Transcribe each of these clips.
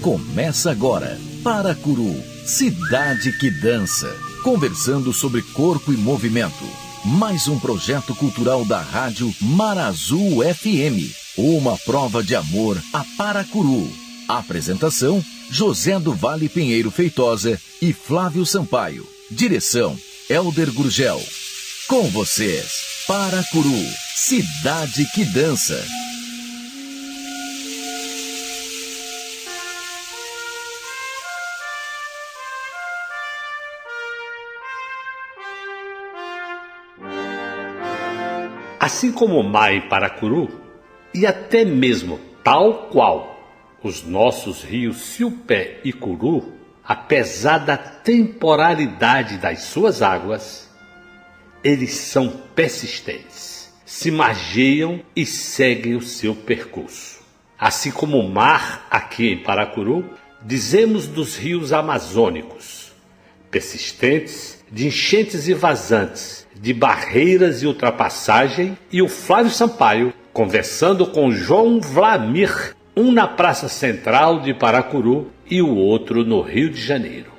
Começa agora, Paracuru, cidade que dança. Conversando sobre corpo e movimento. Mais um projeto cultural da rádio Marazul FM. Uma prova de amor a Paracuru. Apresentação, José do Vale Pinheiro Feitosa e Flávio Sampaio. Direção, Elder Gurgel. Com vocês, Paracuru, cidade que dança. Assim como Mar e Paracuru, e até mesmo tal qual os nossos rios Silpé e Curu, apesar da temporalidade das suas águas, eles são persistentes, se margeiam e seguem o seu percurso. Assim como o mar aqui em Paracuru, dizemos dos rios amazônicos, persistentes, de enchentes e vazantes, de barreiras e ultrapassagem, e o Flávio Sampaio conversando com João Vlamir, um na Praça Central de Paracuru e o outro no Rio de Janeiro.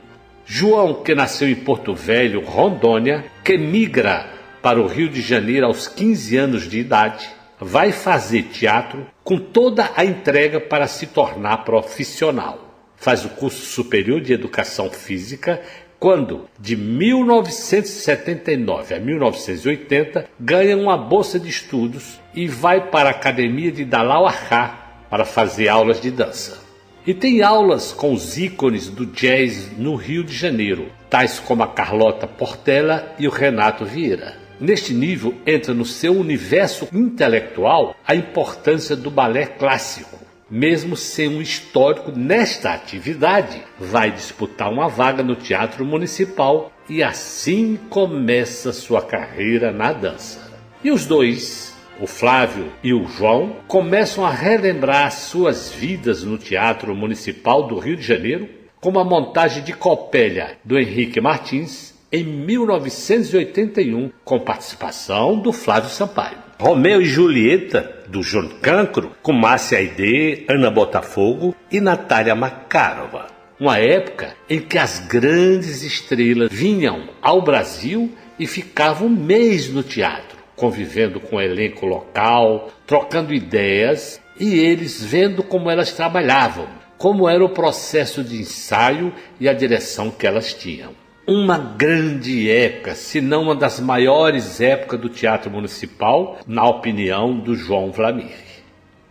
João, que nasceu em Porto Velho, Rondônia, que migra para o Rio de Janeiro aos 15 anos de idade, vai fazer teatro com toda a entrega para se tornar profissional. Faz o curso superior de Educação Física, quando, de 1979 a 1980, ganha uma bolsa de estudos e vai para a Academia de Dalauacá para fazer aulas de dança. E tem aulas com os ícones do jazz no Rio de Janeiro, tais como a Carlota Portela e o Renato Vieira. Neste nível entra no seu universo intelectual a importância do balé clássico. Mesmo sem um histórico nesta atividade, vai disputar uma vaga no Teatro Municipal e assim começa sua carreira na dança. E os dois, o Flávio e o João, começam a relembrar suas vidas no Teatro Municipal do Rio de Janeiro, com uma montagem de Copélia do Henrique Martins, em 1981, com participação do Flávio Sampaio. Romeu e Julieta, do João Cancro, com Márcia Aidê, Ana Botafogo e Natália Makarova. Uma época em que as grandes estrelas vinham ao Brasil e ficavam um mês no teatro, convivendo com o elenco local, trocando ideias e eles vendo como elas trabalhavam, como era o processo de ensaio e a direção que elas tinham. Uma grande época, se não uma das maiores épocas do Teatro Municipal, na opinião do João Vlamir.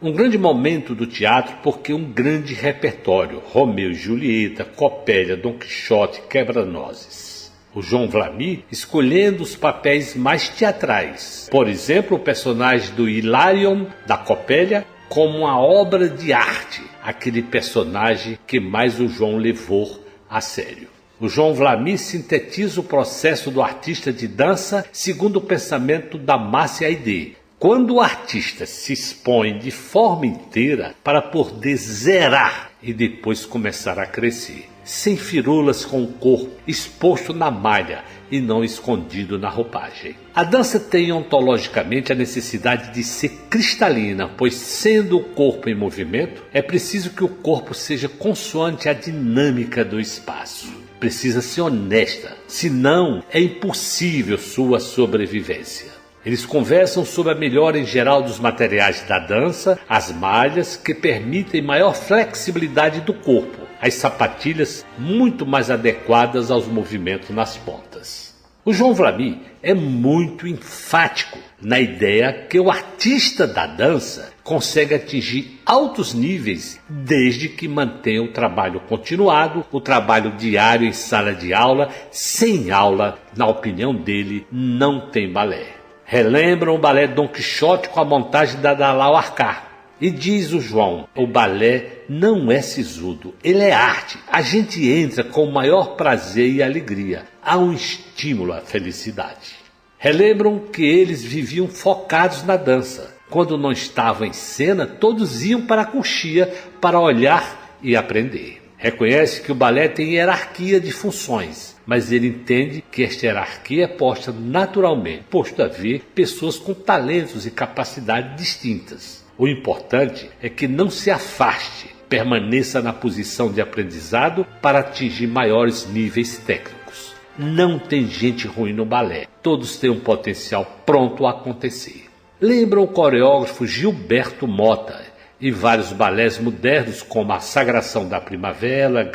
Um grande momento do teatro porque um grande repertório, Romeu e Julieta, Copélia, Dom Quixote, Quebra-Nozes. O João Vlamir escolhendo os papéis mais teatrais. Por exemplo, o personagem do Hilarion, da Copélia, como uma obra de arte, aquele personagem que mais o João levou a sério. O João Vlamir sintetiza o processo do artista de dança segundo o pensamento da Márcia Aidê. Quando o artista se expõe de forma inteira para poder zerar e depois começar a crescer, sem firulas com o corpo exposto na malha e não escondido na roupagem. A dança tem ontologicamente a necessidade de ser cristalina, pois sendo o corpo em movimento, é preciso que o corpo seja consoante à dinâmica do espaço. Precisa ser honesta, senão é impossível sua sobrevivência. Eles conversam sobre a melhora em geral dos materiais da dança, as malhas que permitem maior flexibilidade do corpo, as sapatilhas muito mais adequadas aos movimentos nas pontas. O João Vlamir é muito enfático na ideia que o artista da dança consegue atingir altos níveis desde que mantenha o trabalho continuado, o trabalho diário em sala de aula. Sem aula, na opinião dele, não tem balé. Relembram o balé Dom Quixote com a montagem da Dalauacá. E diz o João, o balé não é sisudo, ele é arte. A gente entra com o maior prazer e alegria. Há um estímulo à felicidade. Relembram que eles viviam focados na dança. Quando não estavam em cena, todos iam para a coxia para olhar e aprender. Reconhece que o balé tem hierarquia de funções, mas ele entende que esta hierarquia é posta naturalmente, posto a ver pessoas com talentos e capacidades distintas. O importante é que não se afaste, permaneça na posição de aprendizado para atingir maiores níveis técnicos. Não tem gente ruim no balé, todos têm um potencial pronto a acontecer. Lembra o coreógrafo Gilberto Mota e vários balés modernos como a Sagração da Primavera,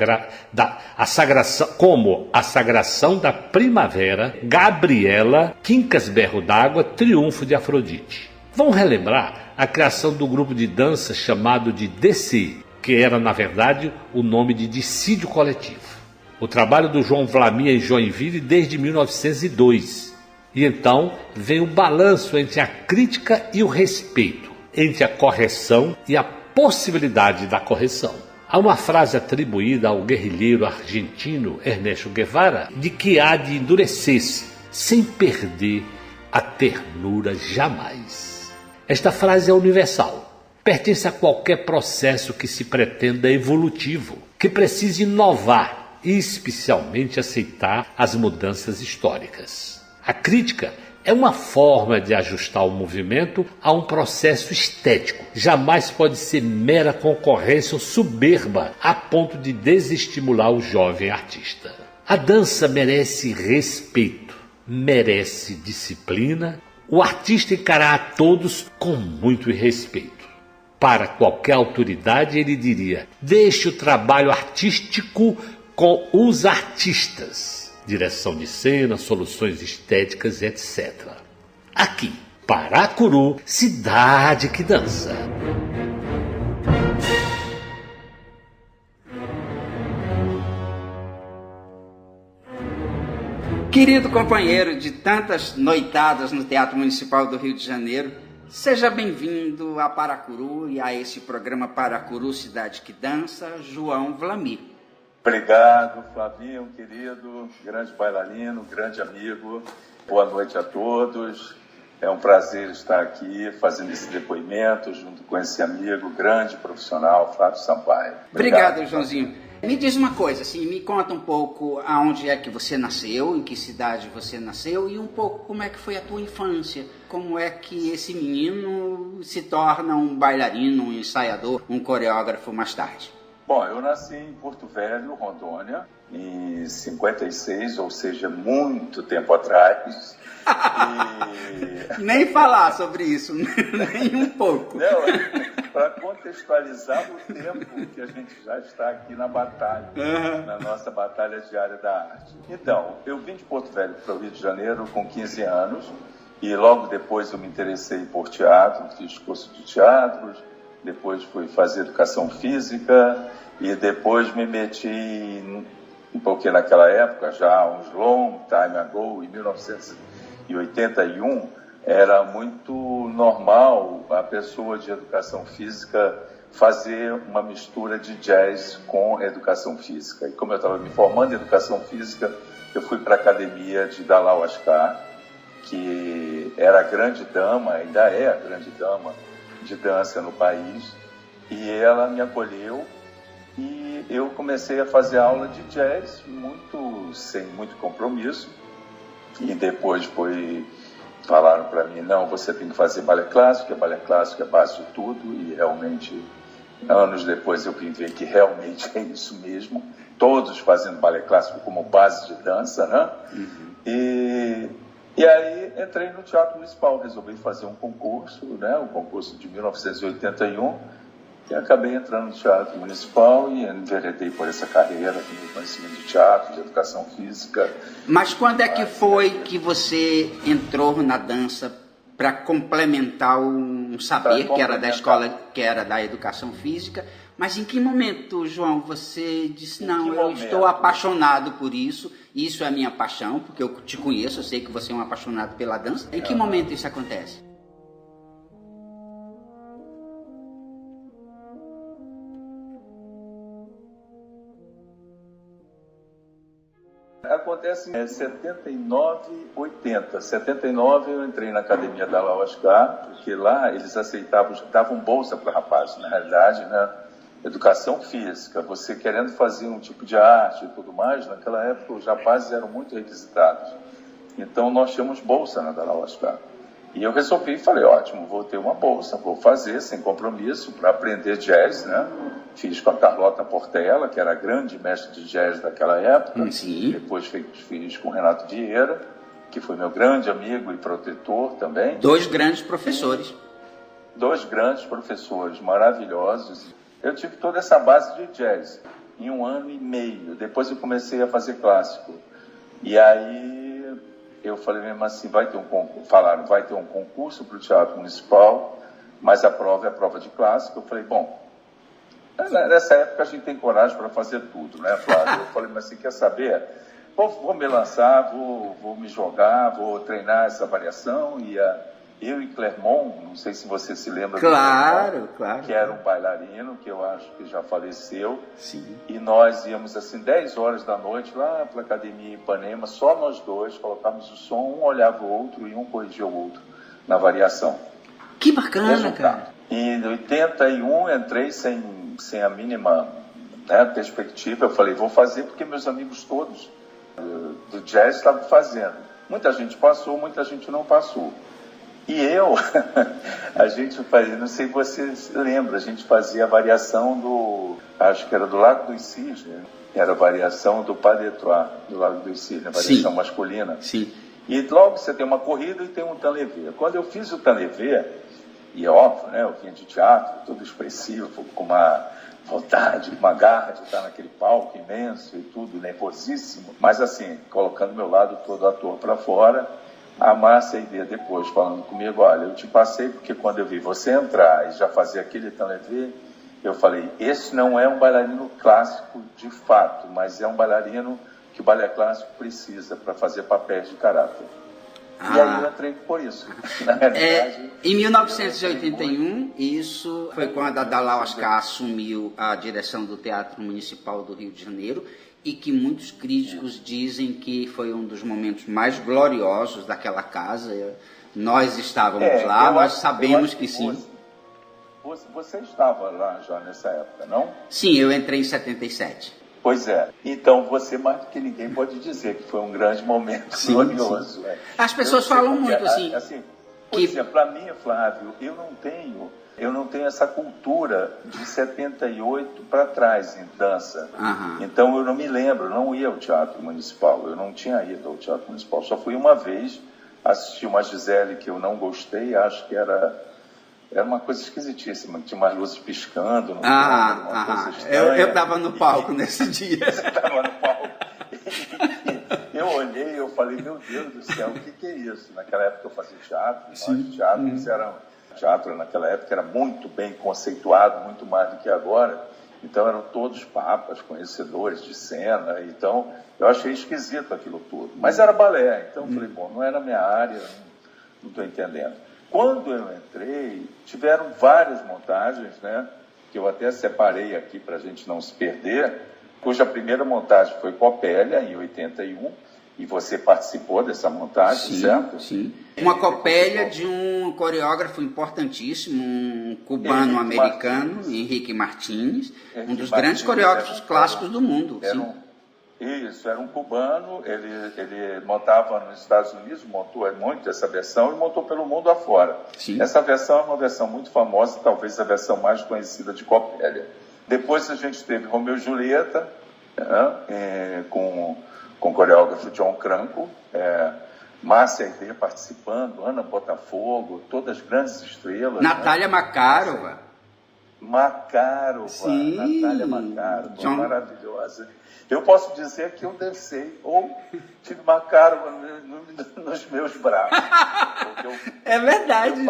a Sagração da Primavera, Gabriela, Quincas Berro d'Água, Triunfo de Afrodite. Vão relembrar a criação do grupo de dança chamado de DC, que era na verdade o nome de Dissídio Coletivo. O trabalho do João Vlamir em Joinville desde 1902. E então vem o balanço entre a crítica e o respeito, entre a correção e a possibilidade da correção. Há uma frase atribuída ao guerrilheiro argentino Ernesto Guevara de que há de endurecer-se sem perder a ternura jamais. Esta frase é universal, pertence a qualquer processo que se pretenda evolutivo, que precise inovar e especialmente aceitar as mudanças históricas. A crítica é uma forma de ajustar o movimento a um processo estético. Jamais pode ser mera concorrência ou soberba a ponto de desestimular o jovem artista. A dança merece respeito, merece disciplina. O artista encarará a todos com muito respeito. Para qualquer autoridade, ele diria: deixe o trabalho artístico com os artistas. Direção de cena, soluções estéticas, etc. Aqui, Paracuru, cidade que dança. Querido companheiro de tantas noitadas no Teatro Municipal do Rio de Janeiro, seja bem-vindo a Paracuru e a esse programa Paracuru, Cidade que Dança, João Vlamir. Obrigado, Flavinho, querido, grande bailarino, grande amigo. Boa noite a todos. É um prazer estar aqui fazendo esse depoimento junto com esse amigo, grande profissional, Flávio Sampaio. Obrigado, Joãozinho. Me diz uma coisa, assim, me conta um pouco aonde é que você nasceu, em que cidade você nasceu e um pouco como é que foi a tua infância. Como é que esse menino se torna um bailarino, um ensaiador, um coreógrafo mais tarde? Bom, eu nasci em Porto Velho, Rondônia, em 56, ou seja, muito tempo atrás. Nem falar sobre isso, nem um pouco. Para contextualizar o tempo que a gente já está aqui na batalha, na nossa batalha diária da arte. Então, eu vim de Porto Velho para o Rio de Janeiro com 15 anos e logo depois eu me interessei por teatro, fiz curso de teatro, depois fui fazer educação física e depois me meti, porque naquela época, já uns long time ago, em 1981, era muito normal a pessoa de educação física fazer uma mistura de jazz com educação física. E como eu estava me formando em educação física, eu fui para a academia de Dalal Ascar, que era a grande dama, ainda é a grande dama de dança no país, e ela me acolheu e eu comecei a fazer aula de jazz sem muito compromisso, e depois falaram para mim: não, você tem que fazer balé clássico é a base de tudo, e realmente anos depois eu vim ver que realmente é isso mesmo, todos fazendo balé clássico como base de dança, né? E aí entrei no Teatro Municipal, resolvi fazer um concurso, né? O concurso de 1981, e acabei entrando no Teatro Municipal e enveredei por essa carreira de conhecimento de teatro, de educação física. Mas quando é que foi que você entrou na dança para complementar um saber que era da escola, que era da educação física? Mas em que momento, João, você disse: não, eu estou apaixonado por isso é a minha paixão, porque eu te conheço, eu sei que você é um apaixonado pela dança. Em que momento isso acontece? Acontece em 79, 80. 79 eu entrei na academia da Lauascar, porque lá eles aceitavam, davam bolsa para rapazes, na realidade, né? Educação física, você querendo fazer um tipo de arte e tudo mais, naquela época os rapazes eram muito requisitados. Então nós tínhamos bolsa na da Lauascar. E eu resolvi, falei, ótimo, vou ter uma bolsa, vou fazer sem compromisso para aprender jazz, né? Fiz com a Carlota Portela, que era a grande mestre de jazz daquela época. Sim. Depois fiz com o Renato Vieira, que foi meu grande amigo e protetor também. 2 grandes professores. 2 grandes professores maravilhosos. Eu tive toda essa base de jazz em 1 ano e meio. Depois eu comecei a fazer clássico. E aí eu falei mesmo assim, vai ter um concurso para o Teatro Municipal, mas a prova é a prova de clássico. Eu falei, bom, nessa época a gente tem coragem para fazer tudo, né, Flávio? Eu falei, mas você quer saber? Vou me lançar, vou me jogar, vou treinar essa variação. E eu e Clermont, não sei se você se lembra Claro. Que era um bailarino, que eu acho que já faleceu. Sim. E nós íamos assim, 10 horas da noite, lá para a Academia em Ipanema, só nós 2, colocávamos o som, um olhava o outro e um corrigia o outro na variação. Que bacana, cara. E em 81 entrei sem a mínima, né, perspectiva. Eu falei, vou fazer porque meus amigos todos do jazz estavam fazendo. Muita gente passou, muita gente não passou. E a gente fazia, não sei se você se lembra, a gente fazia a variação acho que era do Lago dos Cisnes, era a variação do Pas de Trois, do Lago dos Cisnes, a variação Sim. masculina. Sim. E logo você tem uma corrida e tem um tanlevé. Quando eu fiz o tanlevé, e é óbvio, né, eu vinha de teatro, todo expressivo, com uma vontade, uma garra de estar naquele palco imenso e tudo, nervosíssimo, mas assim, colocando meu lado todo ator para fora. A Márcia Ibê depois falando comigo, olha, eu te passei porque quando eu vi você entrar e já fazer aquele tanlevé, eu falei, esse não é um bailarino clássico de fato, mas é um bailarino que o balé clássico precisa para fazer papéis de caráter. E aí eu entrei por isso. Na realidade, em 1981, isso foi quando a Dalal Ascar assumiu a direção do Teatro Municipal do Rio de Janeiro, e que muitos críticos dizem que foi um dos momentos mais gloriosos daquela casa. Nós estávamos lá, nós sabemos que sim. Você estava lá já nessa época, não? Sim, eu entrei em 77. Pois é. Então você mais do que ninguém pode dizer que foi um grande momento glorioso. Sim. As pessoas falam muito assim. Por exemplo, para mim, Flávio, eu não tenho essa cultura de 78 para trás em dança. Então eu não me lembro, eu não ia ao Teatro Municipal, eu não tinha ido ao Teatro Municipal, só fui uma vez, assisti uma Gisele que eu não gostei, acho que era uma coisa esquisitíssima, tinha umas luzes piscando. Eu estava no palco nesse dia. Você estava no palco. Eu olhei e eu falei, meu Deus do céu, o que é isso? Naquela época eu fazia teatro, teatro naquela época era muito bem conceituado, muito mais do que agora, então eram todos papas, conhecedores de cena, então eu achei esquisito aquilo tudo, mas era balé, então eu falei, bom, não era a minha área, não estou entendendo. Quando eu entrei, tiveram várias montagens, né, que eu até separei aqui para a gente não se perder, cuja primeira montagem foi Copélia, em 81, e você participou dessa montagem, certo? Sim. Uma copélia de um coreógrafo importantíssimo, um cubano-americano, Henrique Martins, um dos grandes coreógrafos clássicos do mundo. Era um cubano, ele montava nos Estados Unidos, montou muito essa versão e montou pelo mundo afora. Sim. Essa versão é uma versão muito famosa, talvez a versão mais conhecida de Copélia. Depois a gente teve Romeu e Julieta, com o coreógrafo John Cranco, Márcia Ibê participando, Ana Botafogo, todas as grandes estrelas. Natália Makarova. Natália Makarova, maravilhosa. Eu posso dizer que eu dancei ou tive Makarova nos meus braços. É verdade.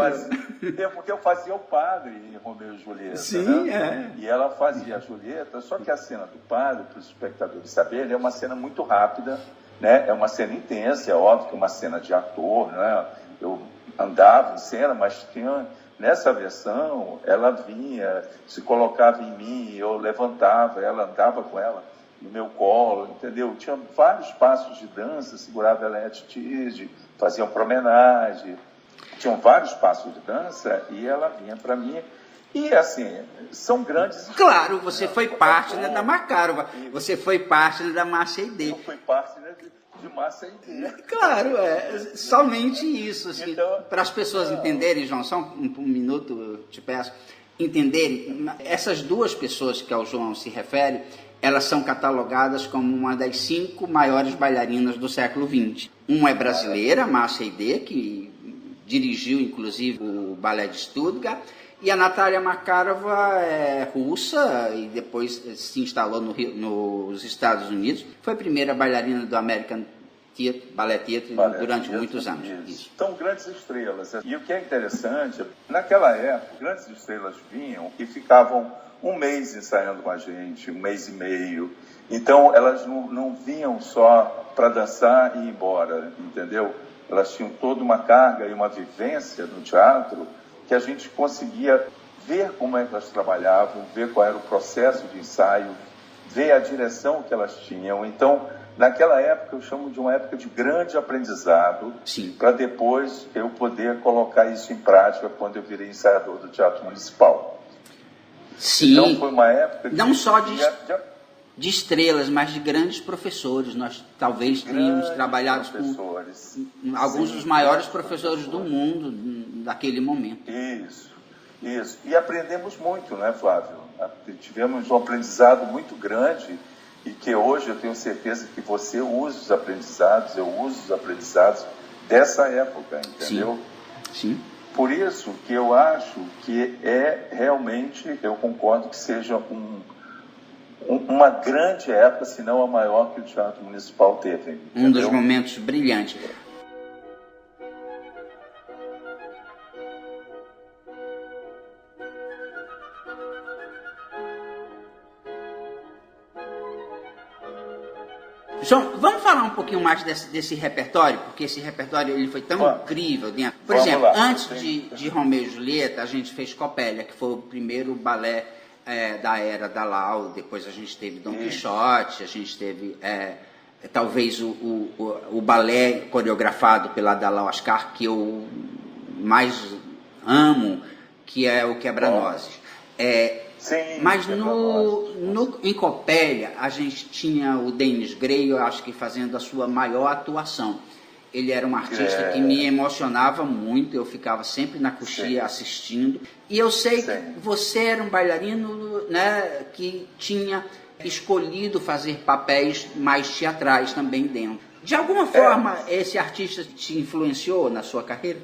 Porque eu fazia o padre em Romeu e Julieta. Sim, né? E ela fazia a Julieta, só que a cena do padre, para os espectadores saberem, é uma cena muito rápida, né? É uma cena intensa, é óbvio que é uma cena de ator, né? Eu andava em cena, mas tinha... Nessa versão, ela vinha, se colocava em mim, eu levantava, ela andava com ela no meu colo, entendeu? Tinha vários passos de dança, segurava ela em atitude, fazia uma promenade, tinham vários passos de dança e ela vinha para mim. E assim, são grandes... Claro, você foi parte, né, da Makarova, você foi parte, né, da Márcia Aidê. Eu fui parte, né, de Márcia Aidê. Claro, somente isso, assim, Então, para as pessoas entenderem, João, só um minuto eu te peço, entenderem, essas duas pessoas que ao João se refere, elas são catalogadas como uma das 5 maiores bailarinas do século XX. Uma é brasileira, Márcia Aidê, que dirigiu inclusive o Balé de Stuttgart, e a Natália Makarova é russa e depois se instalou nos Estados Unidos. Foi a primeira bailarina do American Ballet Theatre durante muitos anos. Isso. São grandes estrelas. E o que é interessante, naquela época, grandes estrelas vinham e ficavam um mês ensaiando com a gente, um mês e meio. Então, elas não vinham só para dançar e ir embora, entendeu? Elas tinham toda uma carga e uma vivência no teatro que a gente conseguia ver como é que elas trabalhavam, ver qual era o processo de ensaio, ver a direção que elas tinham. Então, naquela época, eu chamo de uma época de grande aprendizado, para depois eu poder colocar isso em prática quando eu virei ensaiador do Teatro Municipal. Sim, então, foi uma época não só de estrelas, mas de grandes professores. Nós talvez tenhamos trabalhado com alguns dos maiores professores do mundo daquele momento. Isso. E aprendemos muito, né, Flávio? Tivemos um aprendizado muito grande e que hoje eu tenho certeza que você usa os aprendizados, eu uso os aprendizados dessa época, entendeu? Sim. Por isso que eu acho que realmente, eu concordo que seja uma grande época, se não a maior que o Teatro Municipal teve. Entendeu? Um dos momentos brilhantes. João, vamos falar um pouquinho mais desse repertório, porque esse repertório ele foi tão incrível. Por exemplo, antes de Romeu e Julieta, a gente fez Copélia, que foi o primeiro balé da era da Lau. Depois a gente teve Dom Quixote, a gente teve talvez o balé coreografado pela Dalal Ascar, que eu mais amo, que é o Quebra-Nozes. Sim, mas em Copélia, a gente tinha o Denis Gray, eu acho que fazendo a sua maior atuação. Ele era um artista que me emocionava muito, eu ficava sempre na coxia assistindo. E eu sei que você era um bailarino, né, que tinha escolhido fazer papéis mais teatrais também dentro. De alguma forma, esse artista te influenciou na sua carreira?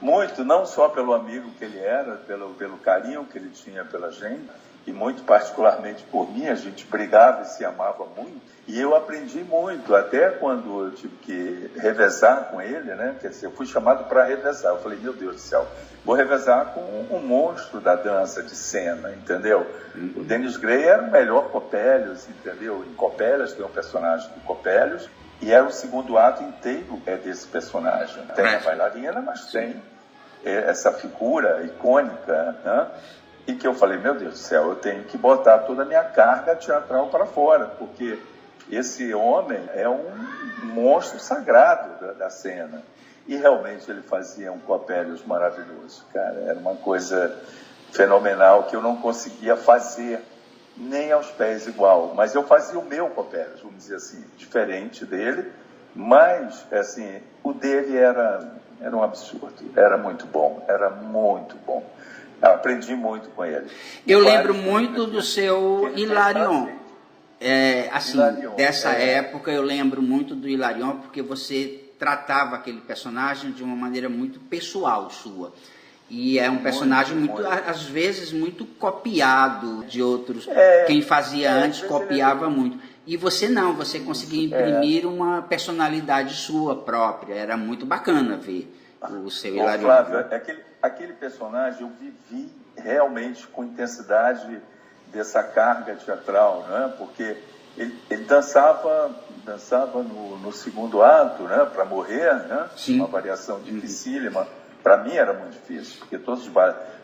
Muito, não só pelo amigo que ele era, pelo carinho que ele tinha pela gente, e muito particularmente por mim, a gente brigava e se amava muito, e eu aprendi muito, até quando eu tive que revezar com ele, né? Quer dizer, eu fui chamado para revezar, eu falei, meu Deus do céu, vou revezar com um monstro da dança de cena, entendeu? O Denis Gray era o melhor Copélios, entendeu? Em Copélios tem um personagem do Copélios, e o segundo ato inteiro desse personagem. Tem a bailarina, mas tem essa figura icônica, né? E que eu falei, meu Deus do céu, eu tenho que botar toda a minha carga teatral para fora, porque esse homem é um monstro sagrado da cena. E realmente ele fazia um Copélios maravilhoso, cara. Era uma coisa fenomenal que eu não conseguia fazer nem aos pés igual, mas eu fazia o meu Copélios, vamos dizer assim, diferente dele, mas assim, o dele era um absurdo, era muito bom. Eu aprendi muito com ele. Eu lembro muito do seu Hilarion. Dessa época eu lembro muito do Hilarion, porque você tratava aquele personagem de uma maneira muito pessoal sua. E é um personagem às vezes, muito copiado de outros. Quem fazia antes copiava muito. E você não, você conseguia imprimir uma personalidade sua própria. Era muito bacana ver o seu Hilarion. Flávio, aquele personagem eu vivi realmente com intensidade dessa carga teatral, né? Porque ele dançava no segundo ato, né? Para morrer, né? Uma variação dificílima. Para mim era muito difícil, porque todos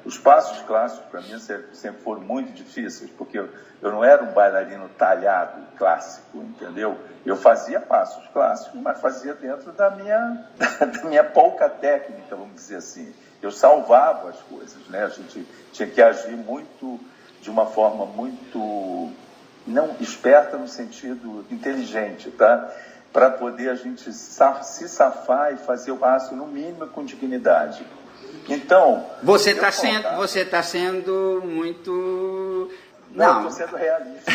os passos clássicos para mim sempre foram muito difíceis, porque eu não era um bailarino talhado clássico, entendeu? Eu fazia passos clássicos, mas fazia dentro da minha pouca técnica, vamos dizer assim. eu salvava as coisas, né? A gente tinha que agir muito, de uma forma muito, não esperta no sentido inteligente, tá? Para poder a gente se safar e fazer o passo, no mínimo, com dignidade. Então... Você está sendo muito... Não, estou sendo realista.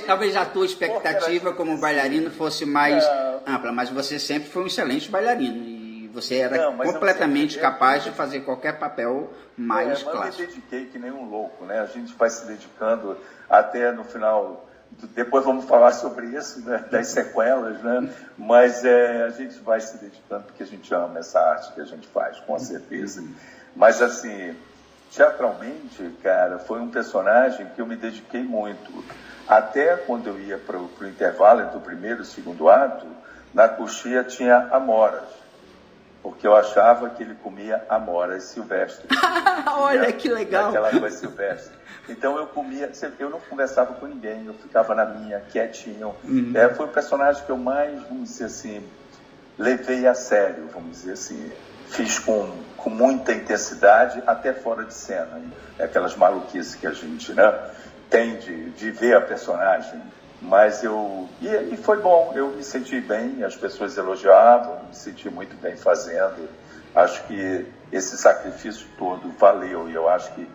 Talvez a tua expectativa como bailarino fosse mais ampla, mas você sempre foi um excelente bailarino e você era completamente capaz de fazer qualquer papel mais clássico. Eu me dediquei que nem um louco, né? A gente vai se dedicando até no final... Depois vamos falar sobre isso, né, das sequelas, né? Mas a gente vai se dedicando porque a gente ama essa arte que a gente faz, com certeza. Mas, assim, teatralmente, cara, foi um personagem que eu me dediquei muito. Até quando eu ia para o intervalo entre o primeiro e o segundo ato, na coxia tinha amoras, porque eu achava que ele comia amoras silvestres. Olha que legal! Aquela coisa silvestre. Então eu comia, eu não conversava com ninguém, eu ficava na minha, quietinho. Foi o personagem que eu mais, vamos dizer assim, levei a sério, vamos dizer assim. Fiz com muita intensidade, até fora de cena. Aquelas maluquices que a gente, né, tem de ver a personagem. Mas e foi bom, eu me senti bem, as pessoas elogiavam, me senti muito bem fazendo. Acho que esse sacrifício todo valeu, e eu acho que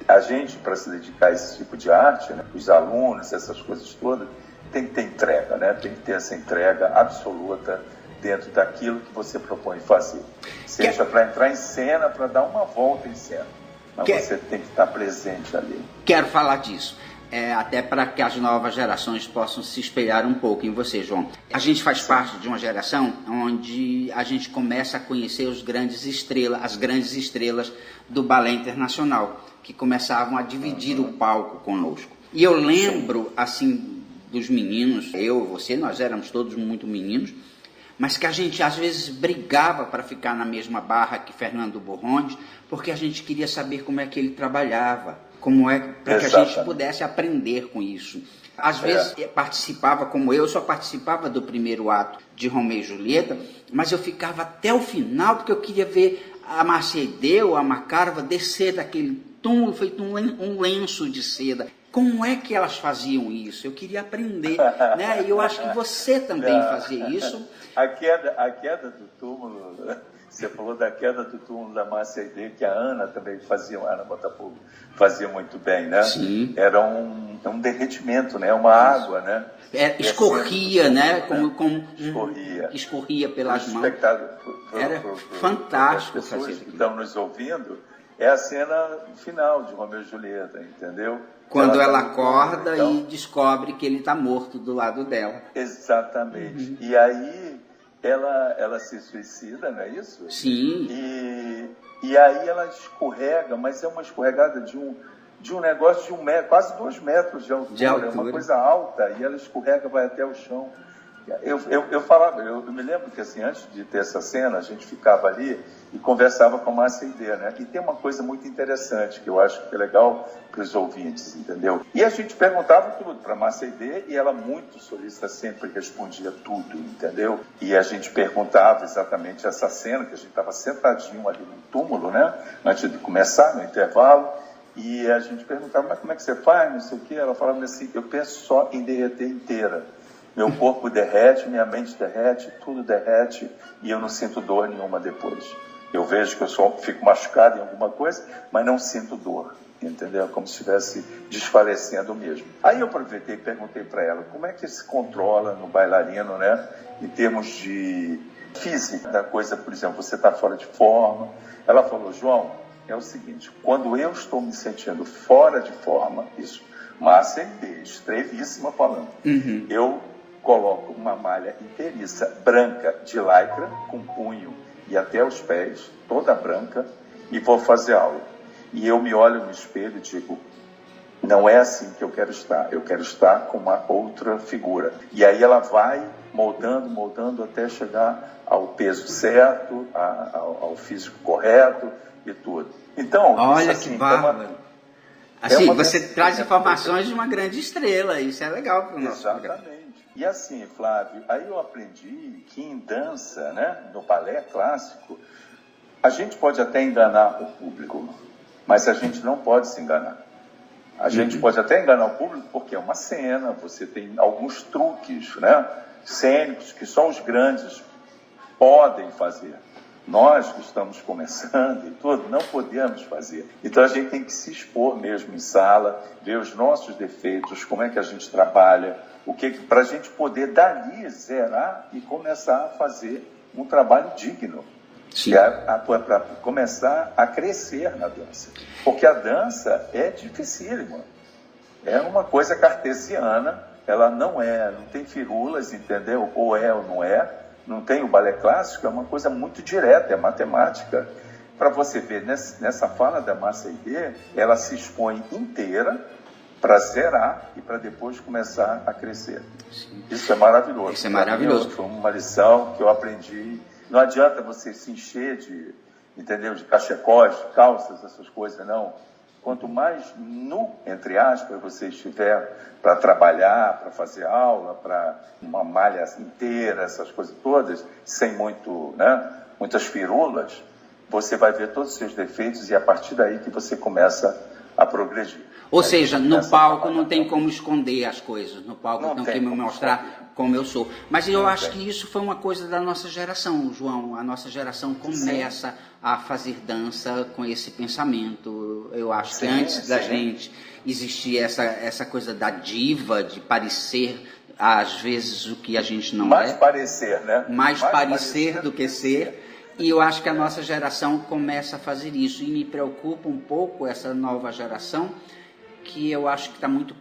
a gente, para se dedicar a esse tipo de arte, né, os alunos, essas coisas todas, tem que ter entrega, né? Tem que ter essa entrega absoluta dentro daquilo que você propõe fazer. Seja para entrar em cena, para dar uma volta em cena. Mas você tem que estar presente ali. Quero falar disso. Até para que as novas gerações possam se espelhar um pouco em você, João. A gente faz parte de uma geração onde a gente começa a conhecer as grandes estrelas do balé internacional, que começavam a dividir o palco conosco. E eu lembro, assim, dos meninos, você, nós éramos todos muito meninos, mas que a gente às vezes brigava para ficar na mesma barra que Fernando Borrondes, porque a gente queria saber como é que ele trabalhava, como é para que a gente pudesse aprender com isso. Às vezes participava, como eu só participava do primeiro ato de Romeu e Julieta, mas eu ficava até o final, porque eu queria ver a Marcia ou a Macarva descer daquele túmulo feito um lenço de seda. Como é que elas faziam isso? Eu queria aprender, né? E eu acho que você também fazia isso. A queda do túmulo, você falou da queda do túmulo da Márcia Aidê, que a Ana também fazia, a Ana Botafogo fazia muito bem, né? Sim. Era um derretimento, né? Uma água, né? Escorria, né? Escorria pelas mãos. Era fantástico as pessoas fazer que estão nos ouvindo, é a cena final de Romeu e Julieta, entendeu? Quando ela acorda e descobre que ele está morto do lado dela. Exatamente. E aí ela se suicida, não é isso? Sim. E aí ela escorrega, mas é uma escorregada de um negócio de 1 metro, quase 2 metros de altura, uma coisa alta, e ela escorrega, vai até o chão. Eu me lembro que assim, antes de ter essa cena, a gente ficava ali e conversava com a Márcia Aidê, né? E tem uma coisa muito interessante que eu acho que é legal para os ouvintes, entendeu? E a gente perguntava tudo para a Márcia Aidê e ela, muito solícita, sempre respondia tudo, entendeu? E a gente perguntava exatamente essa cena, que a gente estava sentadinho ali no túmulo, né? Antes de começar, no intervalo, e a gente perguntava, mas como é que você faz, não sei o quê? Ela falava assim, eu penso só em derreter inteira. Meu corpo derrete, minha mente derrete, tudo derrete e eu não sinto dor nenhuma depois. Eu vejo que eu só fico machucado em alguma coisa, mas não sinto dor, entendeu? Como se estivesse desfalecendo mesmo. Aí eu aproveitei e perguntei para ela, como é que se controla no bailarino, né? Em termos de física da coisa, por exemplo, você está fora de forma. Ela falou, João, é o seguinte, quando eu estou me sentindo fora de forma, isso, Márcia Aidê, estrevíssima falando, eu coloco uma malha inteiriça branca de lycra, com punho e até os pés, toda branca, e vou fazer aula. E eu me olho no espelho e digo, não é assim que eu quero estar com uma outra figura. E aí ela vai moldando até chegar ao peso certo, ao físico correto e tudo. Então, olha isso, assim, que bárbaro. Assim, você traz informações de uma grande estrela, isso é legal para o nosso programa. Exatamente. E assim, Flávio, aí eu aprendi que em dança, né, no balé clássico, A gente pode até enganar o público, mas a gente não pode se enganar. A gente pode até enganar o público porque é uma cena, você tem alguns truques, né, cênicos que só os grandes podem fazer. Nós que estamos começando e tudo, não podemos fazer. Então a gente tem que se expor mesmo em sala, ver os nossos defeitos, como é que a gente trabalha, para a gente poder dali zerar e começar a fazer um trabalho digno. Para começar a crescer na dança. Porque a dança é dificílima. É uma coisa cartesiana, ela não tem firulas, entendeu? Ou é ou não é. Não tem o balé clássico, é uma coisa muito direta, é matemática. Para você ver, nessa fala da Márcia Aidê, ela se expõe inteira para zerar e para depois começar a crescer. Sim. Isso é maravilhoso. Isso é maravilhoso. Foi uma lição que eu aprendi. Não adianta você se encher de cachecóis, de calças, essas coisas, não. Quanto mais nu, entre aspas, você estiver para trabalhar, para fazer aula, para uma malha inteira, essas coisas todas, sem muitas firulas, você vai ver todos os seus defeitos e é a partir daí que você começa a progredir. Ou seja, no palco não tem como esconder as coisas, no palco não tem que me mostrar como eu sou. Mas eu acho que isso foi uma coisa da nossa geração, João. A nossa geração começa a fazer dança com esse pensamento. Eu acho que antes da gente existia essa coisa da diva, de parecer, às vezes, o que a gente não Mais parecer, né? Mais parecer do que ser. E eu acho que a nossa geração começa a fazer isso. E me preocupa um pouco essa nova geração, que eu acho que está muito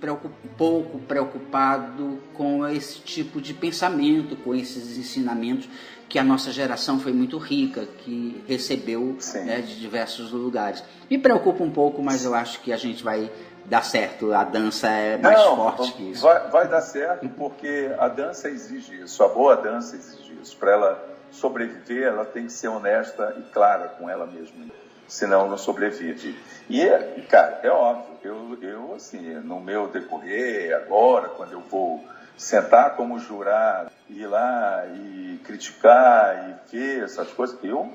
pouco preocupado com esse tipo de pensamento, com esses ensinamentos que a nossa geração foi muito rica, que recebeu de diversos lugares. Me preocupa um pouco, mas eu acho que a gente vai dar certo. A dança é mais forte que isso. Vai dar certo porque a dança exige isso, a boa dança exige isso. Para ela sobreviver, ela tem que ser honesta e clara com ela mesma. Senão não sobrevive. E, cara, é óbvio, eu assim, no meu decorrer, agora, quando eu vou sentar como jurado, ir lá e criticar e ver essas coisas, eu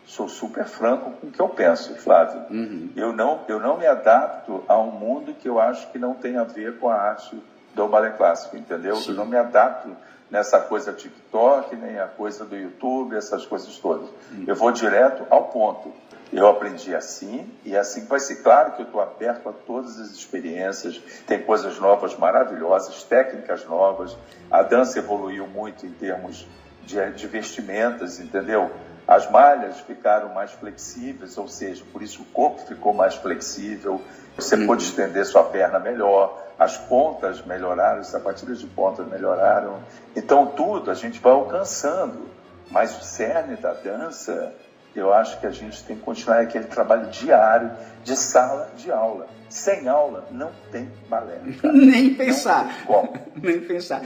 sou super franco com o que eu penso, Flávio. Uhum. Eu não me adapto a um mundo que eu acho que não tem a ver com a arte do balé clássico, entendeu? Sim. Eu não me adapto nessa coisa TikTok, nem a coisa do YouTube, essas coisas todas. Eu vou direto ao ponto. Eu aprendi assim, e assim vai ser. Claro que eu estou aberto a todas as experiências, tem coisas novas maravilhosas, técnicas novas, a dança evoluiu muito em termos de vestimentas, entendeu? As malhas ficaram mais flexíveis, ou seja, por isso o corpo ficou mais flexível, você pôde estender sua perna melhor, as pontas melhoraram, as sapatilhas de pontas melhoraram, então tudo a gente vai alcançando, mas o cerne da dança, eu acho que a gente tem que continuar aquele trabalho diário de sala de aula. Sem aula não tem balé. Cara. Nem pensar. Nem pensar.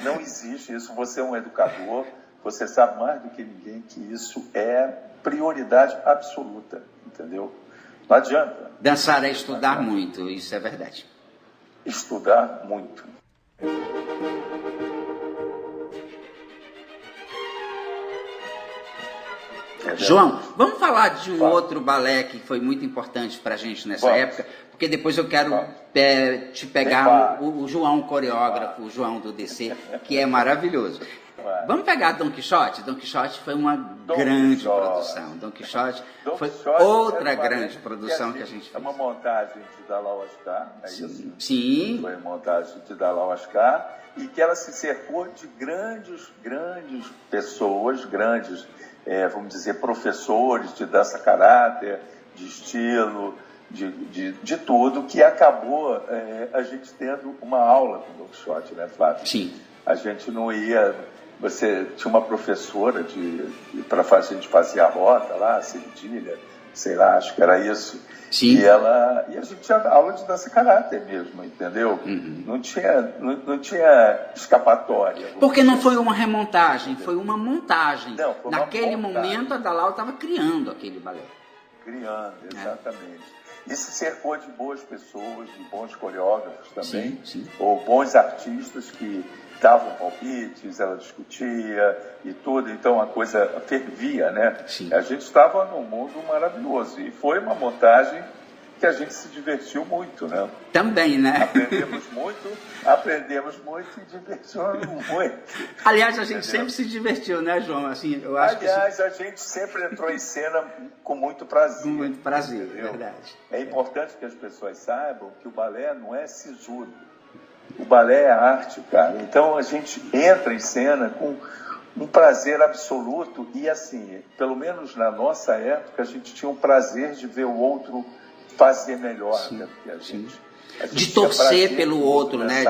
Não existe isso. Você é um educador, você sabe mais do que ninguém que isso é prioridade absoluta, entendeu? Não adianta. Dançar é estudar muito, isso é verdade. Estudar muito. João, vamos falar de um outro balé que foi muito importante para a gente nessa época, porque depois eu quero te pegar o João coreógrafo, o João do DC, que é maravilhoso. Vamos pegar Don Quixote? Don Quixote foi uma grande produção. Don Quixote foi outra grande produção que a gente fez. É uma montagem de Dalal Ascar, é isso? Sim. Foi uma montagem de Dalal Ascar e que ela se cercou de grandes pessoas, vamos dizer, professores de dança caráter, de estilo, de tudo, que acabou a gente tendo uma aula com o Don Quixote, né, Flávio? Sim. A gente não ia... Você tinha uma professora para a gente fazer a rota lá, a cedilha, sei lá, acho que era isso. Sim. E a gente tinha aula de dança caráter mesmo, entendeu? Uhum. Não tinha escapatória. Porque não foi uma remontagem, foi uma montagem. Não, foi uma Naquele montagem. momento a Dalal estava criando aquele balé. Criando, exatamente. Isso cercou de boas pessoas, de bons coreógrafos também, sim. ou bons artistas que davam palpites, ela discutia e tudo, então a coisa fervia, né? Sim. A gente estava num mundo maravilhoso e foi uma montagem que a gente se divertiu muito, né? Também, né? Aprendemos muito e divertimos muito. Aliás, a gente sempre se divertiu, né, João? Assim, eu acho a gente sempre entrou em cena com muito prazer. Com muito prazer, entendeu? verdade. É importante que as pessoas saibam que o balé não é sisudo. O balé é arte, cara. Então a gente entra em cena com um prazer absoluto e, assim, pelo menos na nossa época, a gente tinha um prazer de ver o outro fazer melhor, né, que a gente. De torcer pelo outro, né?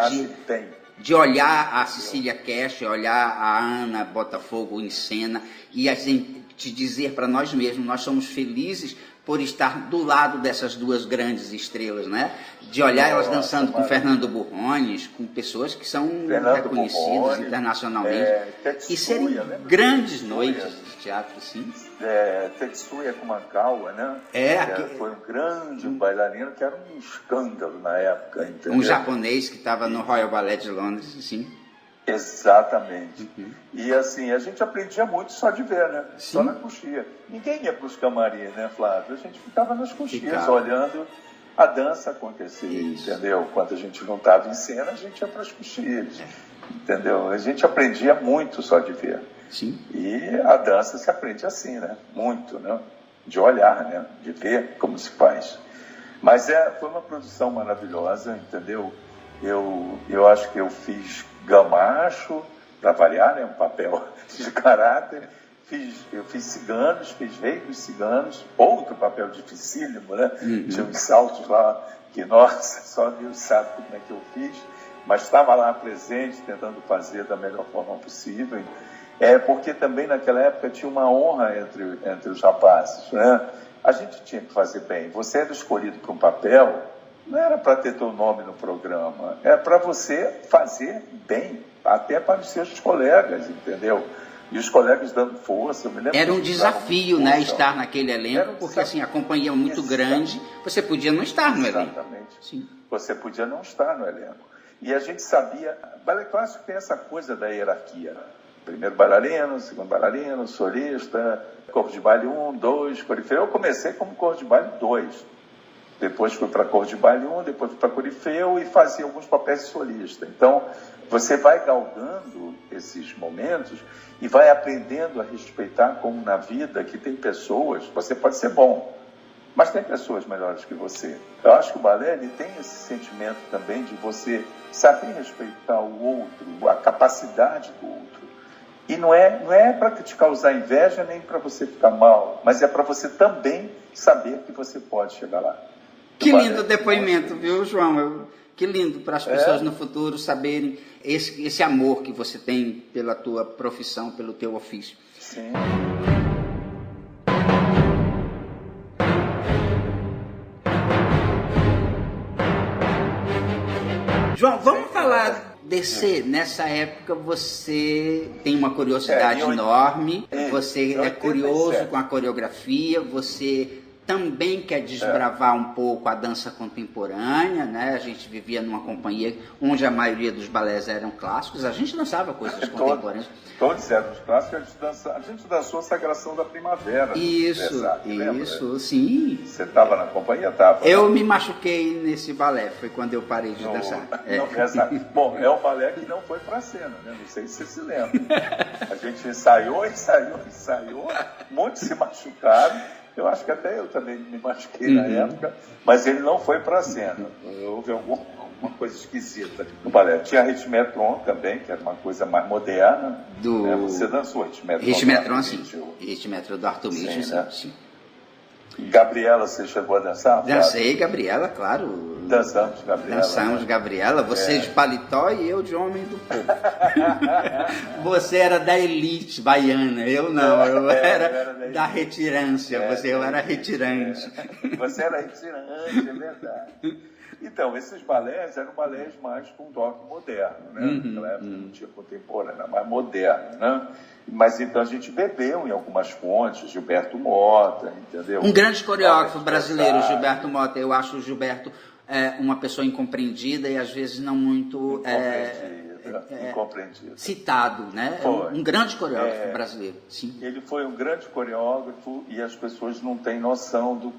De olhar a Cecília Cash, olhar a Ana Botafogo em cena e a gente dizer para nós mesmos, nós somos felizes por estar do lado dessas duas grandes estrelas, né? De olhar elas dançando com Fernando Burrones, com pessoas que são reconhecidas Burrones, internacionalmente, e serem grandes noites de teatro, sim. Tetsuya Kumakawa, né? Que foi um grande bailarino que era um escândalo na época, entendeu? Um japonês que estava no Royal Ballet de Londres, sim. Exatamente. E assim, a gente aprendia muito só de ver, né? Sim. Só na coxia. Ninguém ia para os camarins, né, Flávio? A gente ficava nas coxias, olhando a dança acontecer, entendeu? Quando a gente não estava em cena, a gente ia para as coxias, entendeu? A gente aprendia muito só de ver. Sim. E a dança se aprende assim, né? Muito, né? De olhar, né? De ver como se faz. Mas foi uma produção maravilhosa, entendeu? Eu acho que eu fiz Gamacho, para variar, né? Um papel de caráter. Eu fiz Ciganos, fiz Rei dos Ciganos, outro papel dificílimo, né? Tinha uns saltos lá que, nossa, só Deus sabe como é que eu fiz, mas estava lá presente, tentando fazer da melhor forma possível. Porque também naquela época tinha uma honra entre os rapazes, né? A gente tinha que fazer bem. Você era escolhido para um papel, não era para ter teu nome no programa, era para você fazer bem, até para os seus colegas, entendeu? E os colegas dando força. Eu me lembro era um desafio, né, estar naquele elenco, porque assim, a companhia é muito grande, você podia não estar no elenco. Exatamente. Sim. Você podia não estar no elenco. E a gente sabia, balé clássico tem essa coisa da hierarquia. Primeiro bailarino, segundo bailarino, solista, corpo de baile 1, 2, corifeu. Eu comecei como corpo de baile 2. Depois fui para corpo de baile 1, depois fui para corifeu e fazia alguns papéis de solista. Então, você vai galgando esses momentos e vai aprendendo a respeitar, como na vida, que tem pessoas, você pode ser bom, mas tem pessoas melhores que você. Eu acho que o balé ele tem esse sentimento também de você saber respeitar o outro, a capacidade do outro. E não é para te causar inveja nem para você ficar mal, mas é para você também saber que você pode chegar lá. Que lindo depoimento, viu, João? Que lindo para as pessoas no futuro saberem esse amor que você tem pela tua profissão, pelo teu ofício. Sim. João, vamos falar nessa época você tem uma curiosidade enorme, você é curioso com a coreografia, você também quer desbravar um pouco a dança contemporânea, né? A gente vivia numa companhia onde a maioria dos balés eram clássicos, a gente dançava coisas contemporâneas. Todos eram clássicos, a gente dançou Sagração da Primavera. Isso, sim. Você estava na companhia? Estava. Eu me machuquei nesse balé, foi quando eu parei de dançar. Bom, é um balé que não foi para a cena, né? Não sei se você se lembra. A gente ensaiou, muitos se machucaram. Eu acho que até eu também me machuquei na época, mas ele não foi para a cena. Houve alguma coisa esquisita no balé. Tinha Ritmetron também, que era uma coisa mais moderna. Você dançou Ritmetron, sim. Ritmetron do Arthur Mitchell, sim. Gabriela, você chegou a dançar? Dancei, Gabriela, claro. Dançamos Gabriela. Você de paletó e eu de homem do povo. Você era da elite baiana, eu não. Eu era da retirância. Eu era retirante. Você era retirante, é verdade. Então, esses balés eram balés mais com toque moderno, né? Naquela época não tinha contemporâneo, era mais moderno, né? Mas então a gente bebeu em algumas fontes, Gilberto Mota, entendeu? Um grande coreógrafo brasileiro, Gilberto Mota. Eu acho o Gilberto uma pessoa incompreendida e às vezes não muito incompreendido. Citado, né? Foi. Um grande coreógrafo brasileiro. Sim. Ele foi um grande coreógrafo e as pessoas não têm noção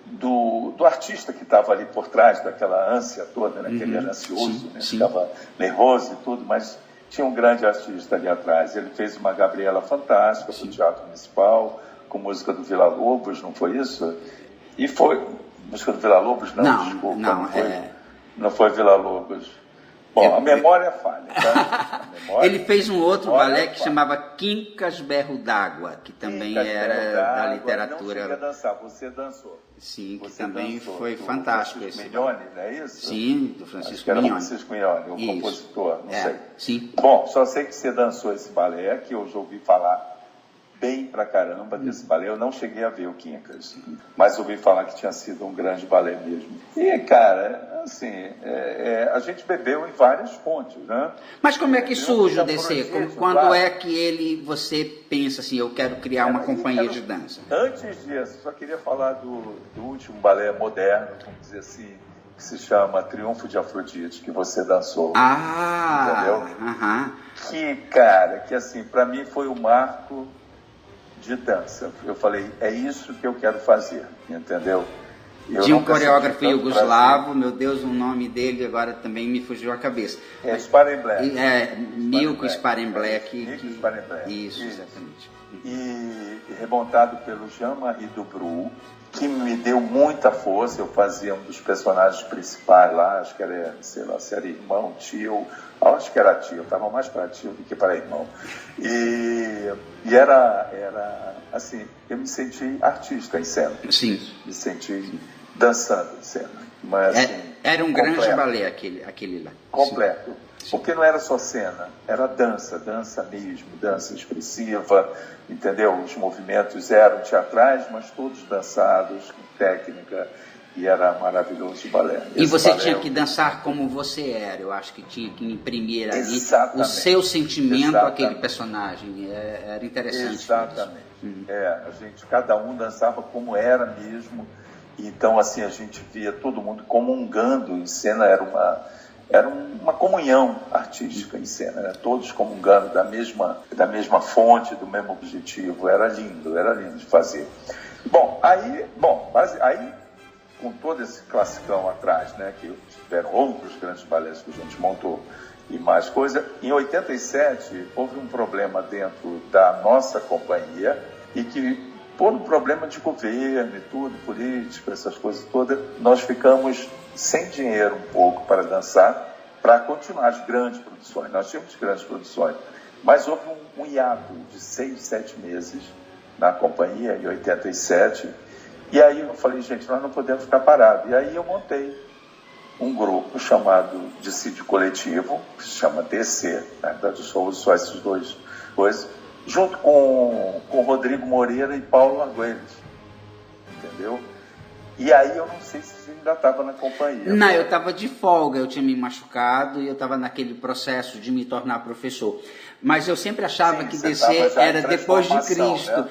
do artista que estava ali por trás daquela ânsia toda, né? Que ele era ansioso, né? Ficava nervoso e tudo, mas tinha um grande artista ali atrás. Ele fez uma Gabriela fantástica para o Teatro Municipal, com música do Villa-Lobos, não foi isso? E foi... Música do Villa-Lobos? Não, desculpa. Não foi Villa-Lobos. Bom, a memória falha, tá? Ele fez um outro balé que chamava Quincas Berro d'Água, que também era da literatura. Não cheguei a dançar, você dançou. Sim, que você também dançou, foi fantástico esse. Mignone, não é isso? Sim, do Francisco Mignone. Mignone. Francisco Mignone, o compositor, não sei. Sim. Bom, só sei que você dançou esse balé, que eu já ouvi falar bem pra caramba desse balé. Eu não cheguei a ver o Quincas, mas ouvi falar que tinha sido um grande balé mesmo. E, cara, assim, a gente bebeu em várias fontes, né? Mas como é que surge o DC? Quando é que você pensa assim, eu quero criar uma companhia de dança? Antes disso, só queria falar do último balé moderno, vamos dizer assim, que se chama Triunfo de Afrodite, que você dançou. Entendeu? Que, cara, que assim, pra mim foi o marco de dança. Eu falei, é isso que eu quero fazer, entendeu? De um coreógrafo iugoslavo, meu Deus, o nome dele agora também me fugiu a cabeça. Sparenblek. Milko Sparenblek. Isso, exatamente. E remontado pelo Jean-Marie Dubroux, que me deu muita força. Eu fazia um dos personagens principais lá, acho que era, sei lá, se era irmão, tio, acho que era tio, estava mais para tio do que para irmão. E era assim, eu me senti artista em cena. Sim. Me senti dançando em cena. Mas, assim, era um grande balé aquele lá. Completo. Sim. Porque não era só cena, era dança mesmo, dança expressiva, entendeu? Os movimentos eram teatrais, mas todos dançados, com técnica, e era maravilhoso o balé. E você tinha que dançar como você era, eu acho que tinha que imprimir ali o seu sentimento àquele personagem, era interessante. Exatamente. Cada um dançava como era mesmo, então assim, a gente via todo mundo comungando em cena, era uma comunhão artística em cena, né? Todos comungando da mesma fonte, do mesmo objetivo. Era lindo de fazer. Aí com todo esse classicão atrás, né, que tiveram outros grandes balés que a gente montou e mais coisa, em 87 houve um problema dentro da nossa companhia e que, por um problema de governo e tudo, político, essas coisas todas, nós ficamos sem dinheiro um pouco para dançar, para continuar as grandes produções. Nós tínhamos grandes produções, mas houve um hiato de 6, 7 meses na companhia, em 87, e aí eu falei, gente, nós não podemos ficar parados. E aí eu montei um grupo chamado Dissídio Coletivo, que se chama DC, na verdade eu só uso só esses dois coisas, junto com Rodrigo Moreira e Paulo Arguelles, entendeu? E aí eu não sei se você ainda estava na companhia. Não, eu estava de folga, eu tinha me machucado e eu estava naquele processo de me tornar professor. Mas eu sempre achava que DC era depois de Cristo. Né?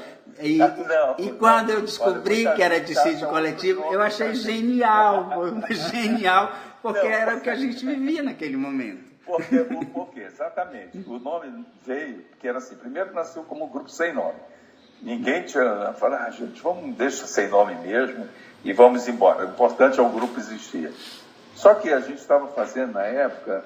E quando eu descobri que era dissídio coletivo, eu achei genial, porque era o que a gente vivia naquele momento. Por quê? Exatamente. O nome veio, porque era assim, primeiro nasceu como um grupo sem nome. Ninguém tinha falado, gente, deixa sem nome mesmo e vamos embora. O importante é o grupo existir. Só que a gente estava fazendo na época,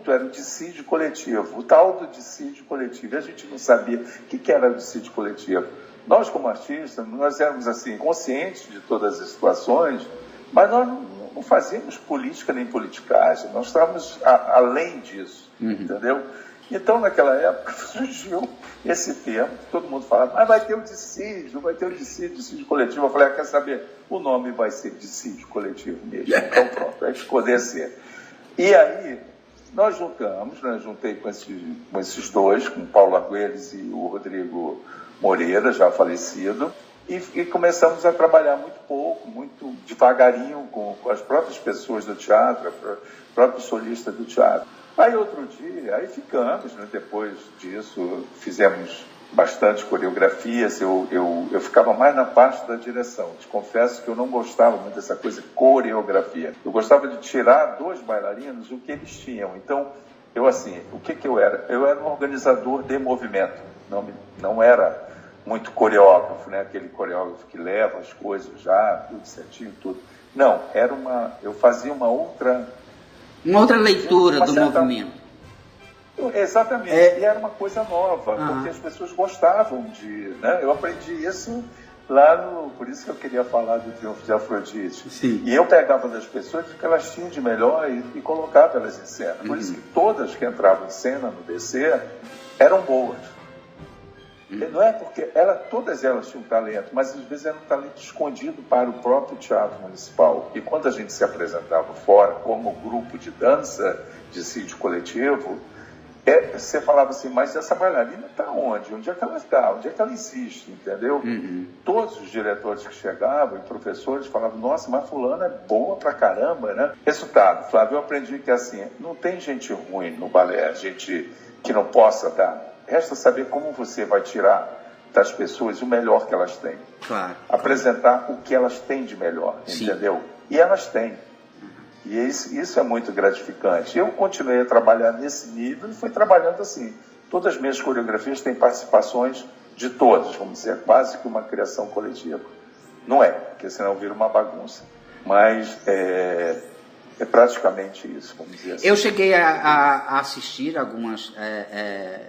era o dissídio coletivo, o tal do dissídio coletivo. E a gente não sabia o que era o dissídio coletivo. Nós, como artistas, nós éramos assim, conscientes de todas as situações, mas nós não fazíamos política nem politicagem, nós estávamos além disso, entendeu? Então, naquela época, surgiu esse termo, todo mundo falava, mas vai ter o dissídio coletivo. Eu falei, quer saber? O nome vai ser dissídio coletivo mesmo. Então, pronto, aí ficou DC. E aí, nós juntei com esses dois, com o Paulo Arguelles e o Rodrigo Moreira, já falecido, e começamos a trabalhar muito pouco, muito devagarinho com as próprias pessoas do teatro, próprios solistas do teatro. Aí outro dia, ficamos, né, depois disso, fizemos bastante coreografias, eu ficava mais na parte da direção. Te confesso que eu não gostava muito dessa coisa coreografia. Eu gostava de tirar dos bailarinos o que eles tinham. Então, o que eu era? Eu era um organizador de movimento, não era muito coreógrafo, né? Aquele coreógrafo que leva as coisas já, tudo certinho, tudo. Não, eu fazia uma outra leitura do movimento. Exatamente, e era uma coisa nova, porque as pessoas gostavam né? Eu aprendi isso lá por isso que eu queria falar do Triunfo de Afrodite. Sim. E eu pegava das pessoas o que elas tinham de melhor e colocava elas em cena. Por isso que todas que entravam em cena no DC eram boas. Não é porque todas elas tinham talento, mas às vezes era um talento escondido para o próprio teatro municipal. E quando a gente se apresentava fora como grupo de dança, de sítio coletivo, você falava assim, mas essa bailarina está onde? Onde é que ela está? Onde é que ela existe? Entendeu? Todos os diretores que chegavam e professores falavam, nossa, mas fulana é boa pra caramba, né? Resultado, Flávio, eu aprendi que assim, não tem gente ruim no balé, gente que não possa dar. Resta saber como você vai tirar das pessoas o melhor que elas têm. Claro. Apresentar o que elas têm de melhor, entendeu? E elas têm. E isso é muito gratificante. Eu continuei a trabalhar nesse nível e fui trabalhando assim. Todas as minhas coreografias têm participações de todos, vamos dizer, quase que uma criação coletiva. Não é, porque senão vira uma bagunça. Mas é praticamente isso, vamos dizer assim. Eu cheguei a assistir alguns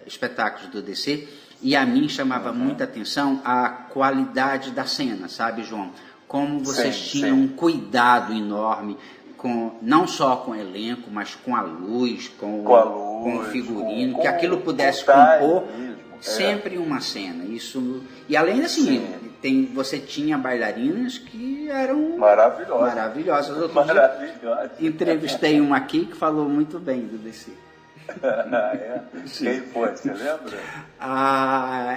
espetáculos do DC e a mim chamava muita atenção a qualidade da cena, sabe, João? Como vocês tinham um cuidado enorme, não só com o elenco, mas com a luz, com o figurino, que aquilo pudesse compor sempre uma cena. E além assim, você tinha bailarinas que eram maravilhosas. Entrevistei uma aqui que falou muito bem do DC. Quem foi? Você lembra?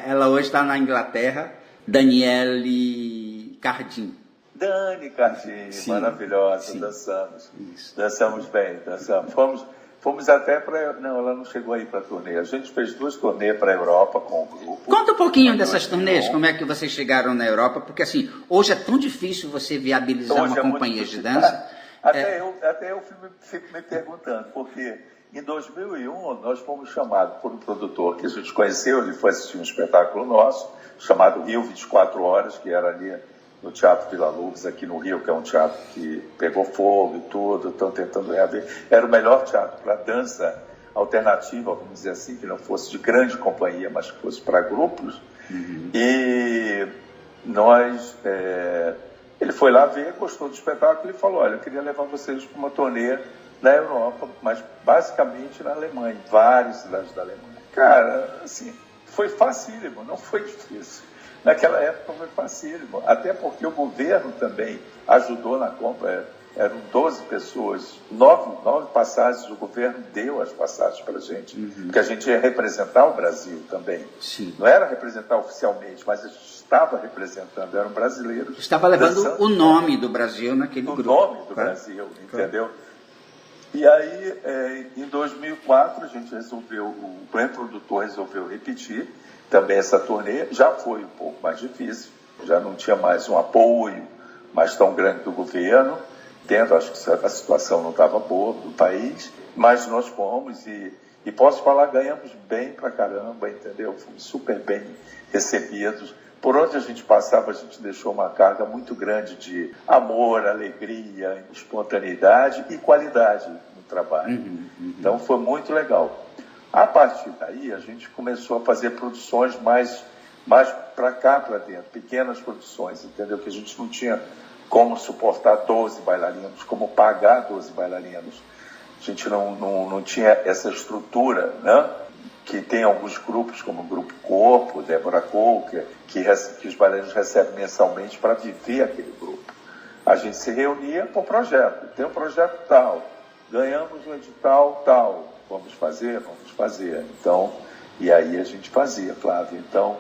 Ela hoje está na Inglaterra, Daniele Cardim. Dani Cardim, maravilhosa, dançamos. Dançamos bem, dançamos. Fomos até para... Não, ela não chegou aí para a turnê. A gente fez 2 turnês para a Europa com o grupo. Conta um pouquinho dessas turnês, como é que vocês chegaram na Europa, porque assim, hoje é tão difícil você viabilizar uma companhia de dança. Até eu fico me perguntando, porque em 2001 nós fomos chamados por um produtor que a gente conheceu, ele foi assistir um espetáculo nosso, chamado Rio 24 Horas, que era ali no Teatro Vila Lobos, aqui no Rio, que é um teatro que pegou fogo e tudo, estão tentando reaver. Era o melhor teatro para dança alternativa, vamos dizer assim, que não fosse de grande companhia, mas que fosse para grupos. E ele foi lá ver, gostou do espetáculo e falou, olha, eu queria levar vocês para uma turnê na Europa, mas basicamente na Alemanha, em várias cidades da Alemanha. Cara, assim, foi facílimo, não foi difícil. Naquela época foi facílimo, até porque o governo também ajudou na compra. Eram 12 pessoas, 9 passagens, o governo deu as passagens para a gente, porque a gente ia representar o Brasil também. Sim. Não era representar oficialmente, mas a gente estava representando, eram brasileiros. Estava levando o nome do Brasil naquele grupo. O nome do Brasil, entendeu? E aí, em 2004, a gente o grande produtor resolveu repetir também essa turnê. Já foi um pouco mais difícil, já não tinha mais um apoio mais tão grande do governo, acho que a situação não estava boa do país, mas nós fomos e posso falar, ganhamos bem pra caramba, entendeu? Fomos super bem recebidos. Por onde a gente passava, a gente deixou uma carga muito grande de amor, alegria, espontaneidade e qualidade no trabalho. Então foi muito legal. A partir daí, a gente começou a fazer produções mais para cá, para dentro, pequenas produções, entendeu? Que a gente não tinha como suportar 12 bailarinos, como pagar 12 bailarinos. A gente não tinha essa estrutura, né? Que tem alguns grupos, como o Grupo Corpo, Débora Coker, que os bailarinos recebem mensalmente para viver aquele grupo. A gente se reunia por projeto. Tem um projeto tal, ganhamos um edital tal, vamos fazer. Então, e aí a gente fazia, Flávio. Então,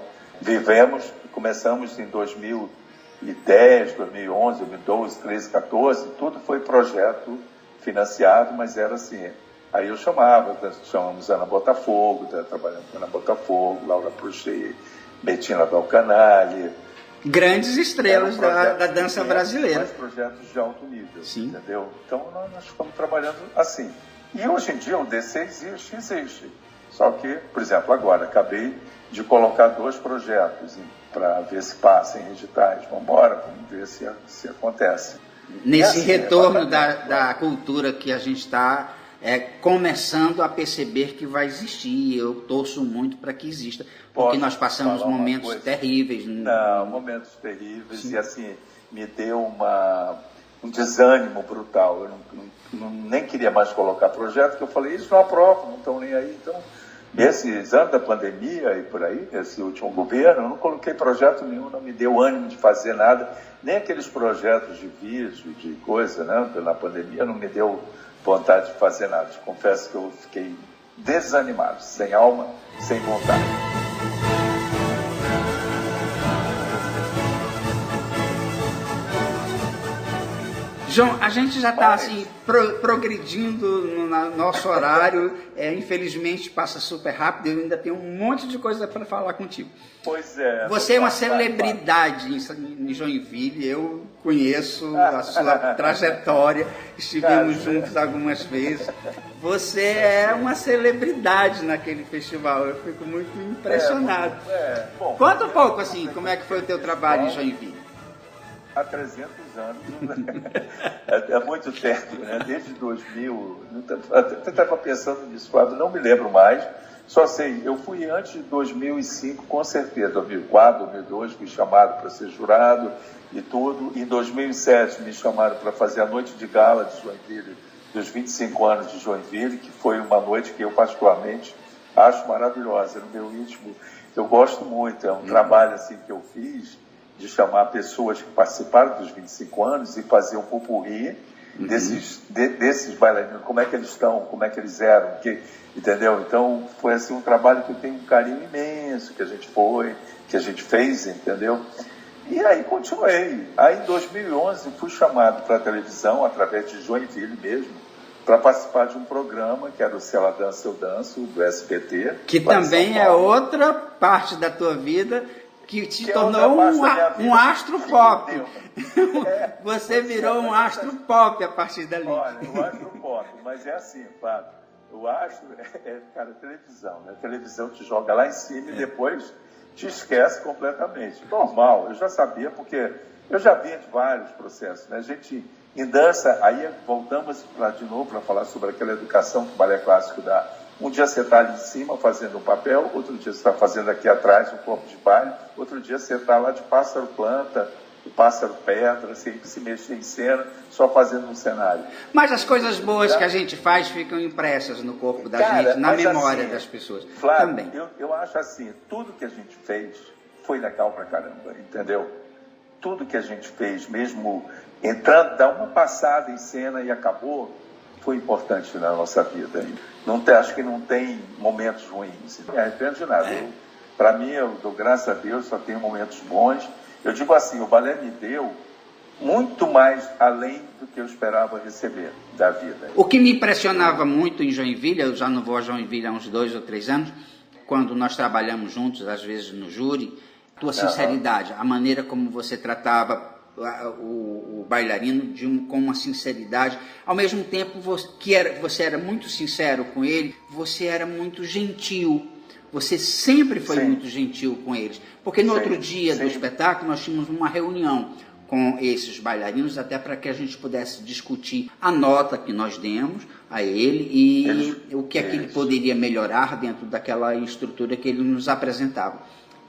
começamos em 2010, 2011, 2012, 13, 14, tudo foi projeto financiado, mas era assim, Aí eu chamamos Ana Botafogo, trabalhando com Ana Botafogo, Laura Prochê, Bettina Dalcanali. Grandes estrelas da dança brasileira. Mais projetos de alto nível, sim, entendeu? Então nós ficamos trabalhando assim. E hoje em dia o DC existe. Só que, por exemplo, agora acabei de colocar 2 projetos para ver se passa em editais. Vamos embora, vamos ver se acontece. Nesse retorno da cultura que a gente está começando a perceber que vai existir. Eu torço muito para que exista, porque nós passamos momentos terríveis. Não, momentos terríveis. Sim. E assim, me deu um desânimo brutal. Eu nem queria mais colocar projeto, que eu falei, isso não aprova, não estão nem aí. Então, esses anos da pandemia e por aí, esse último governo, eu não coloquei projeto nenhum, não me deu ânimo de fazer nada, nem aqueles projetos de vídeo, de coisa, né? Na pandemia não me deu vontade de fazer nada. Confesso que eu fiquei desanimado, sem alma, sem vontade. João, a gente já está assim, progredindo no nosso horário, infelizmente passa super rápido, eu ainda tenho um monte de coisa para falar contigo. Pois é. Você é uma celebridade em Joinville, eu conheço a sua trajetória, estivemos juntos algumas vezes. Você é uma celebridade naquele festival, eu fico muito impressionado. Bom, conta um pouco assim, como é que foi o teu trabalho em Joinville? Há 300 anos, é muito tempo, né? Desde 2000, até estava pensando nisso, Flávio, não me lembro mais, só sei, eu fui antes de 2005, com certeza, 2004, 2002, fui chamado para ser jurado e tudo, em 2007 me chamaram para fazer a noite de gala de Joinville, dos 25 anos de Joinville, que foi uma noite que eu particularmente acho maravilhosa, no meu íntimo, eu gosto muito, é um trabalho assim que eu fiz, de chamar pessoas que participaram dos 25 anos e fazer um popurrí desses bailarinos, como é que eles estão, como é que eles eram, entendeu? Então, foi assim um trabalho que eu tenho um carinho imenso, que a gente fez, entendeu? E aí continuei. Aí, em 2011, fui chamado para a televisão, através de Joinville mesmo, para participar de um programa, que era o Se Ela Dança, Eu Danço, do SBT. Que também é outra parte da tua vida, que te tornou um astro pop. Você virou um astro pop a partir dali. Olha, o astro pop, mas é assim, Fábio, o astro cara, televisão, né? A televisão te joga lá em cima e depois te esquece completamente. Normal, eu já sabia, porque eu já vinha de vários processos, né? A gente, em dança, aí voltamos de novo para falar sobre aquela educação que o balé clássico dá. Um dia você está ali em cima fazendo um papel, outro dia você está fazendo aqui atrás um corpo de baile, outro dia você está lá de pássaro planta, de pássaro pedra, sem se mexer em cena, só fazendo um cenário. Mas as coisas boas que a gente faz ficam impressas no corpo da gente, na memória assim, das pessoas. Flávio, também. Eu acho assim, tudo que a gente fez foi legal pra caramba, entendeu? Tudo que a gente fez, mesmo entrando, dar uma passada em cena e acabou, foi importante na nossa vida. Acho que não tem momentos ruins. Não me arrependo de nada. Para mim, eu dou graças a Deus, só tenho momentos bons. Eu digo assim, o balé me deu muito mais além do que eu esperava receber da vida. O que me impressionava muito em Joinville, eu já não vou a Joinville há uns 2 ou 3 anos, quando nós trabalhamos juntos, às vezes no júri, tua sinceridade, a maneira como você tratava o bailarino com uma sinceridade, ao mesmo tempo você era muito sincero com ele, você era muito gentil, você sempre foi muito gentil com eles, porque no outro dia do espetáculo nós tínhamos uma reunião com esses bailarinos, até para que a gente pudesse discutir a nota que nós demos a ele e o que é que ele poderia melhorar dentro daquela estrutura que ele nos apresentava.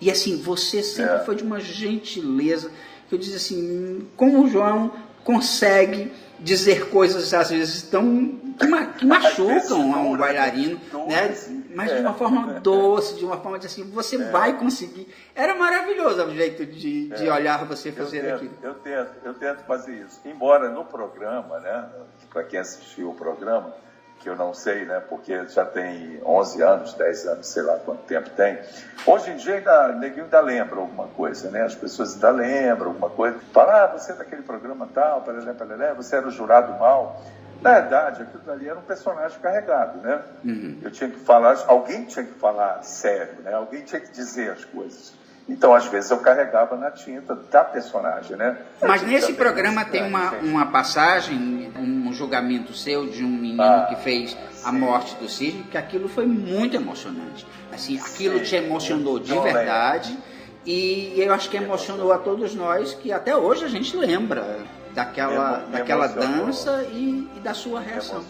E assim, você sempre foi de uma gentileza, que eu dizia assim, como o João consegue dizer coisas às vezes que machucam a um bailarino, né? Mas de uma forma doce, de uma forma de assim, você vai conseguir. Era maravilhoso o jeito de olhar você fazer aquilo. Eu tento fazer isso. Embora no programa, né, para quem assistiu o programa, que eu não sei, né, porque já tem 11 anos, 10 anos, sei lá quanto tempo tem. Hoje em dia, neguinho ainda lembra alguma coisa, né? As pessoas ainda lembram alguma coisa. Fala, você é daquele programa tal, paralé, você era o jurado mal. Na verdade, aquilo dali era um personagem carregado, né? Eu tinha que falar, alguém tinha que falar sério, né? Alguém tinha que dizer as coisas. Então, às vezes, eu carregava na tinta da personagem, né? Mas nesse programa tem uma passagem, um julgamento seu de um menino que fez a morte do Cisne, que aquilo foi muito emocionante. Assim, aquilo te emocionou de verdade, e eu acho que emocionou a todos nós, que até hoje a gente lembra daquela dança e da sua reação.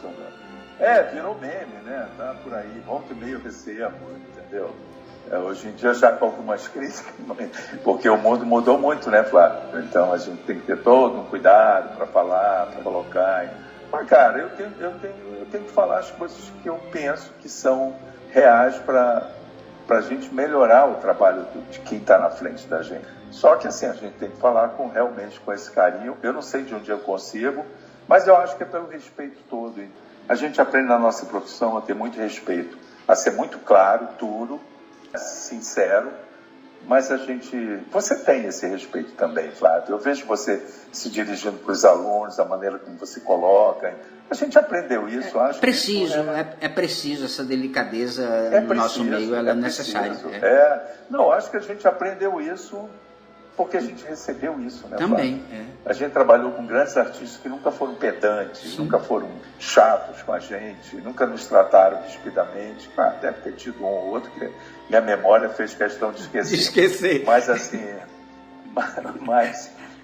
Virou meme, né? Tá por aí, volta e meia eu recebo, entendeu? Hoje em dia já com algumas críticas, porque o mundo mudou muito, né, Flávio? Então a gente tem que ter todo um cuidado para falar, para colocar. Mas, cara, eu tenho que falar as coisas que eu penso que são reais para a gente melhorar o trabalho de quem está na frente da gente. Só que assim, a gente tem que falar realmente com esse carinho. Eu não sei de onde eu consigo, mas eu acho que é pelo respeito todo. A gente aprende na nossa profissão a ter muito respeito, a ser muito claro, duro, sincero, mas você tem esse respeito também, Flávio. Eu vejo você se dirigindo para os alunos, a maneira como você coloca. A gente aprendeu isso, acho. É preciso essa delicadeza no nosso meio, ela é necessária. Não, acho que a gente aprendeu isso porque a gente recebeu isso, né? Também. A gente trabalhou com grandes artistas que nunca foram pedantes, nunca foram chatos com a gente, nunca nos trataram rispidamente. Deve ter tido um ou outro que minha memória fez questão de esquecer. Mas assim,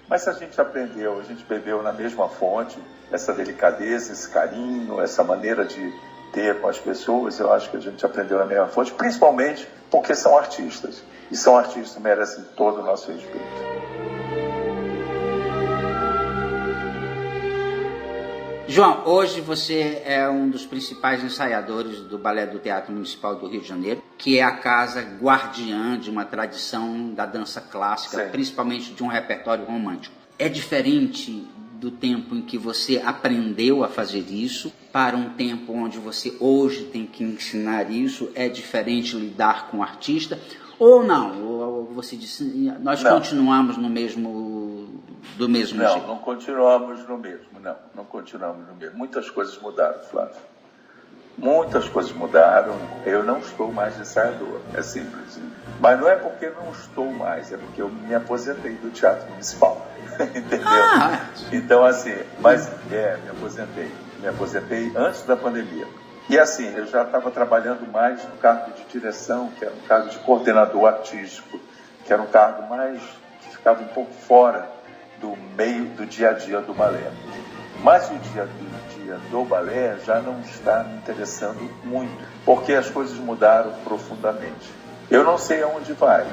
mas a gente aprendeu, a gente bebeu na mesma fonte essa delicadeza, esse carinho, essa maneira de ter com as pessoas. Eu acho que a gente aprendeu na mesma fonte, principalmente porque são artistas. E são artistas que merecem todo o nosso respeito. João, hoje você é um dos principais ensaiadores do Balé do Teatro Municipal do Rio de Janeiro, que é a casa guardiã de uma tradição da dança clássica, principalmente de um repertório romântico. É diferente do tempo em que você aprendeu a fazer isso para um tempo onde você hoje tem que ensinar isso? É diferente lidar com o artista? Ou não? Ou você disse, nós continuamos do mesmo jeito? Não continuamos no mesmo, não continuamos no mesmo. Muitas coisas mudaram, Flávio. Muitas coisas mudaram. Eu não estou mais ensaiador, é simples. Mas não é porque não estou mais, é porque eu me aposentei do Teatro Municipal, entendeu? Então, assim, me aposentei antes da pandemia. E assim, eu já estava trabalhando mais no cargo de direção, que era um cargo de coordenador artístico, que era um cargo mais que ficava um pouco fora do meio do dia a dia do balé. Mas o dia do balé já não está me interessando muito, porque as coisas mudaram profundamente. Eu não sei aonde vai,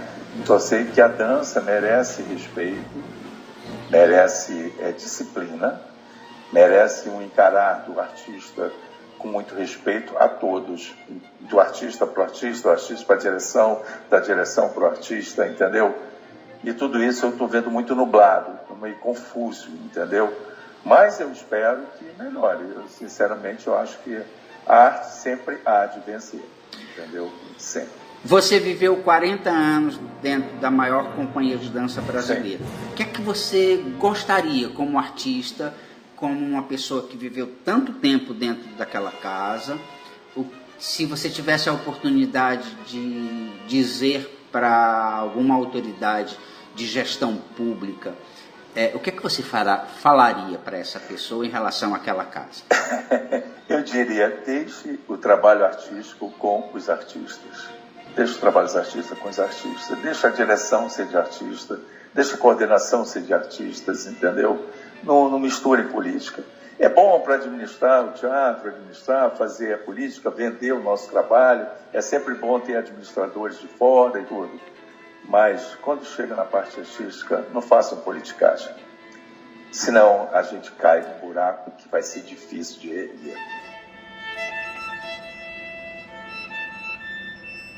só sei que a dança merece respeito, merece disciplina, merece um encarar do artista com muito respeito a todos, do artista para o artista, do artista para a direção, da direção para o artista, entendeu? E tudo isso eu estou vendo muito nublado, meio confuso, entendeu? Mas eu espero que melhore. Sinceramente, eu acho que a arte sempre há de vencer, entendeu? Sempre. Você viveu 40 anos dentro da maior companhia de dança brasileira. O que é que você gostaria como artista, como uma pessoa que viveu tanto tempo dentro daquela casa, se você tivesse a oportunidade de dizer para alguma autoridade de gestão pública, o que é que você falaria para essa pessoa em relação àquela casa? Eu diria, deixe o trabalho artístico com os artistas. Deixe o trabalho dos artistas com os artistas. Deixe a direção ser de artista. Deixe a coordenação ser de artistas, entendeu? Não misture política. É bom para administrar o teatro, fazer a política, vender o nosso trabalho. É sempre bom ter administradores de fora e tudo. Mas, quando chega na parte artística, não façam politicagem. Senão, a gente cai num buraco que vai ser difícil de erguer.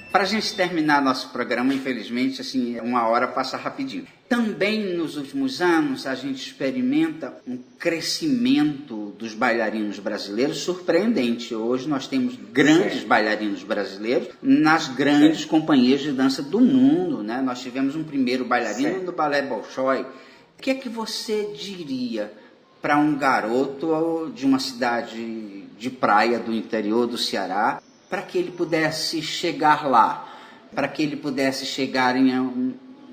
Para a gente terminar nosso programa, infelizmente, assim, 1 hora passa rapidinho. Também nos últimos anos a gente experimenta um crescimento dos bailarinos brasileiros surpreendente. Hoje nós temos grandes bailarinos brasileiros nas grandes companhias de dança do mundo, né? Nós tivemos um primeiro bailarino do Balé Bolshoi. O que é que você diria para um garoto de uma cidade de praia do interior do Ceará, para que ele pudesse chegar lá, para que ele pudesse chegar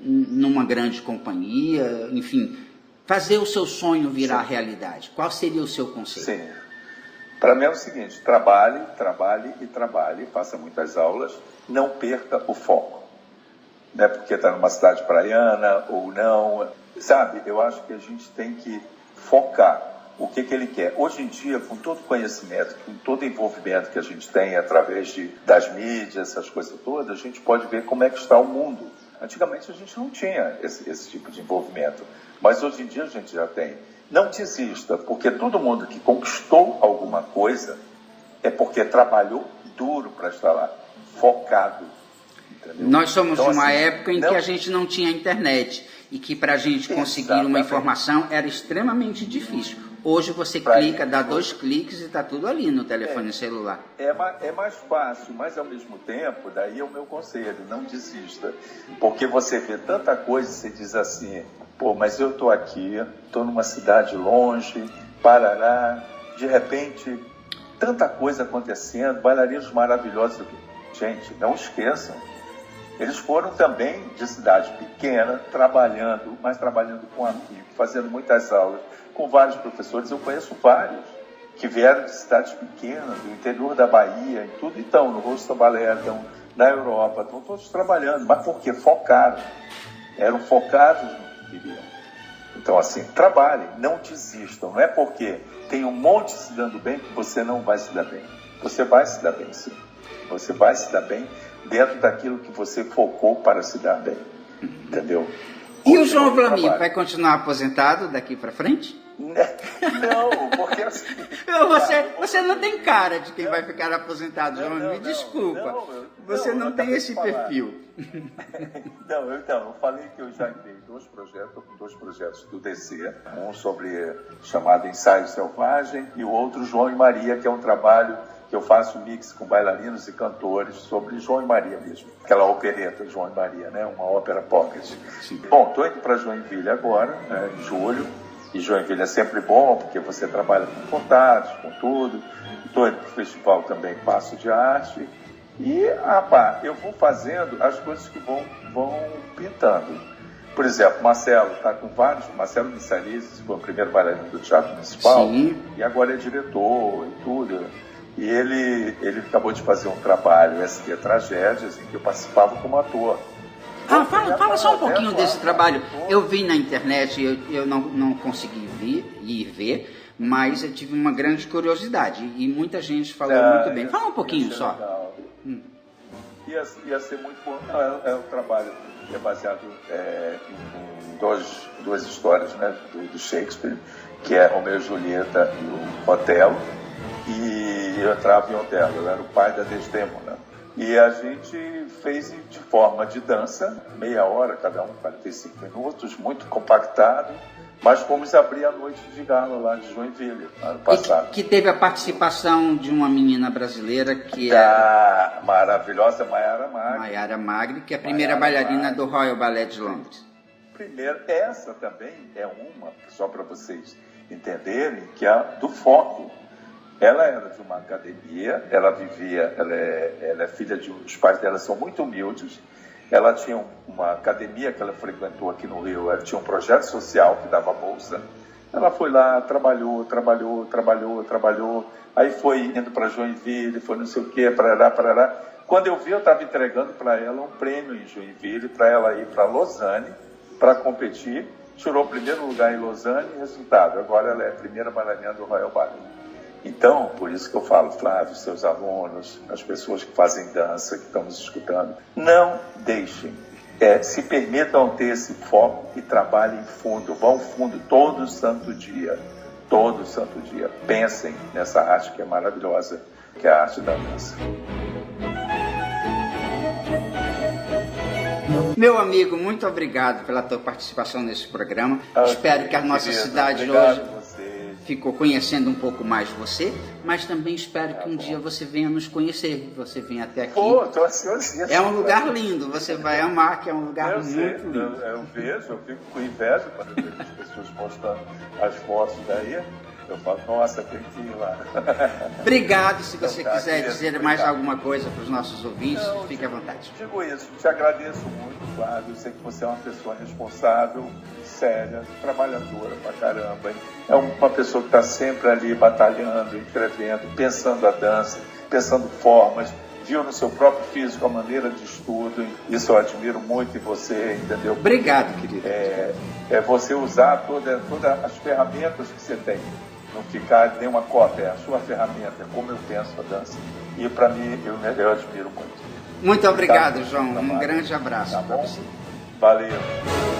numa grande companhia, enfim, fazer o seu sonho virar realidade? Qual seria o seu conselho? Sim. Para mim é o seguinte: trabalhe, trabalhe e trabalhe, faça muitas aulas, não perca o foco. Não é porque está numa cidade praiana ou não, sabe? Eu acho que a gente tem que focar o que ele quer. Hoje em dia, com todo o conhecimento, com todo o envolvimento que a gente tem através das mídias, essas coisas todas, a gente pode ver como é que está o mundo. Antigamente a gente não tinha esse tipo de envolvimento, mas hoje em dia a gente já tem. Não desista, porque todo mundo que conquistou alguma coisa é porque trabalhou duro para estar lá, focado. Entendeu? Nós somos então, de uma assim, época em que a gente não tinha internet e que para a gente conseguir uma informação era extremamente difícil. Hoje você clica, dá 2 cliques e está tudo ali no telefone celular. É mais fácil, mas ao mesmo tempo, daí é o meu conselho, não desista. Porque você vê tanta coisa e você diz assim, pô, mas eu estou aqui, estou numa cidade longe, Parará, de repente, tanta coisa acontecendo, bailarinos maravilhosos. Gente, não esqueçam, eles foram também de cidade pequena, trabalhando, mas trabalhando com amigos, fazendo muitas aulas, com vários professores. Eu conheço vários que vieram de cidades pequenas, do interior da Bahia, e tudo, então, no Rosto Balé, então, na Europa, estão todos trabalhando, mas porque focaram, eram focados no que queriam. Então, assim, trabalhem, não desistam, não é porque tem um monte se dando bem que você não vai se dar bem. Você vai se dar bem, sim. Você vai se dar bem dentro daquilo que você focou para se dar bem, entendeu? E o João Vlaminho vai continuar aposentado daqui para frente? Não, porque assim... Você não tem cara de quem vai ficar aposentado, João. Me desculpa. Você não tem esse perfil. Eu falei que eu já enviei 2 projetos do DC, um chamado Ensaio Selvagem e o outro João e Maria, que é um trabalho que eu faço mix com bailarinos e cantores sobre João e Maria mesmo. Aquela opereta João e Maria, né? Uma ópera pocket. Sim. Bom, estou indo para Joinville agora, em julho. E Joinville é sempre bom, porque você trabalha com contatos, com tudo. Estou indo para o festival também, Passo de Arte. E, eu vou fazendo as coisas que vão pintando. Por exemplo, Marcelo está com vários... Marcelo Missanizzi foi o primeiro bailarino do Teatro Municipal. Sim. E agora é diretor e tudo. E ele acabou de fazer um trabalho, ST Tragédias, em que eu participava como ator. Fala só um pouquinho desse trabalho. Eu vi na internet, eu não consegui ver, mas eu tive uma grande curiosidade. E muita gente falou muito bem. Fala um pouquinho só. Ia ser muito bom. É um trabalho que é baseado em duas histórias, né, do Shakespeare, que é Romeu e Julieta e o Otelo. E eu entrava em Otelo, eu era o pai da Desdémona. E a gente fez de forma de dança, meia hora, cada um, 45 minutos, muito compactado, mas fomos abrir a noite de gala lá de Joinville, ano passado. Que teve a participação de uma menina brasileira que é... maravilhosa, Mayara Magri. Mayara Magri, que é a primeira bailarina do Royal Ballet de Londres. Primeiro, essa também é uma, só para vocês entenderem, que é do foco. Ela era de uma academia, ela é filha os pais dela são muito humildes. Ela tinha uma academia que ela frequentou aqui no Rio, ela tinha um projeto social que dava bolsa. Ela foi lá, trabalhou, aí foi indo para Joinville, foi não sei o quê, parará. Quando eu vi, eu estava entregando para ela um prêmio em Joinville, para ela ir para Lausanne, para competir. Tirou o primeiro lugar em Lausanne, resultado, agora ela é a primeira bailarina do Royal Ballet. Então, por isso que eu falo, Flávio, seus alunos, as pessoas que fazem dança, que estão nos escutando, não deixem, se permitam ter esse foco e trabalhem fundo, vão fundo todo santo dia, pensem nessa arte que é maravilhosa, que é a arte da dança. Meu amigo, muito obrigado pela tua participação nesse programa. Espero que a nossa cidade hoje ficou conhecendo um pouco mais você, mas também espero que um dia você venha nos conhecer, você venha até aqui. Pô, tô ansiosíssimo. É um lugar lindo, você vai amar, que é um lugar muito lindo. Eu vejo, eu fico com inveja quando eu vejo as pessoas postando as fotos daí. Eu falo, nossa, tem que ir lá. Obrigado. Se você Então, quiser dizer mais alguma coisa para os nossos ouvintes, fique à vontade. Digo isso, te agradeço muito, Flávio. Eu sei que você é uma pessoa responsável, séria, trabalhadora pra caramba. Hein? É uma pessoa que está sempre ali batalhando, escrevendo, pensando a dança, pensando formas, viu no seu próprio físico a maneira de estudo. Isso eu admiro muito em você, entendeu? Obrigado, querido. É você usar todas as ferramentas que você tem. Não ficar nenhuma cópia, é a sua ferramenta, é como eu penso a dança. E para mim, eu admiro muito. Muito obrigado, João. Um grande abraço Tá para bom? você. Valeu.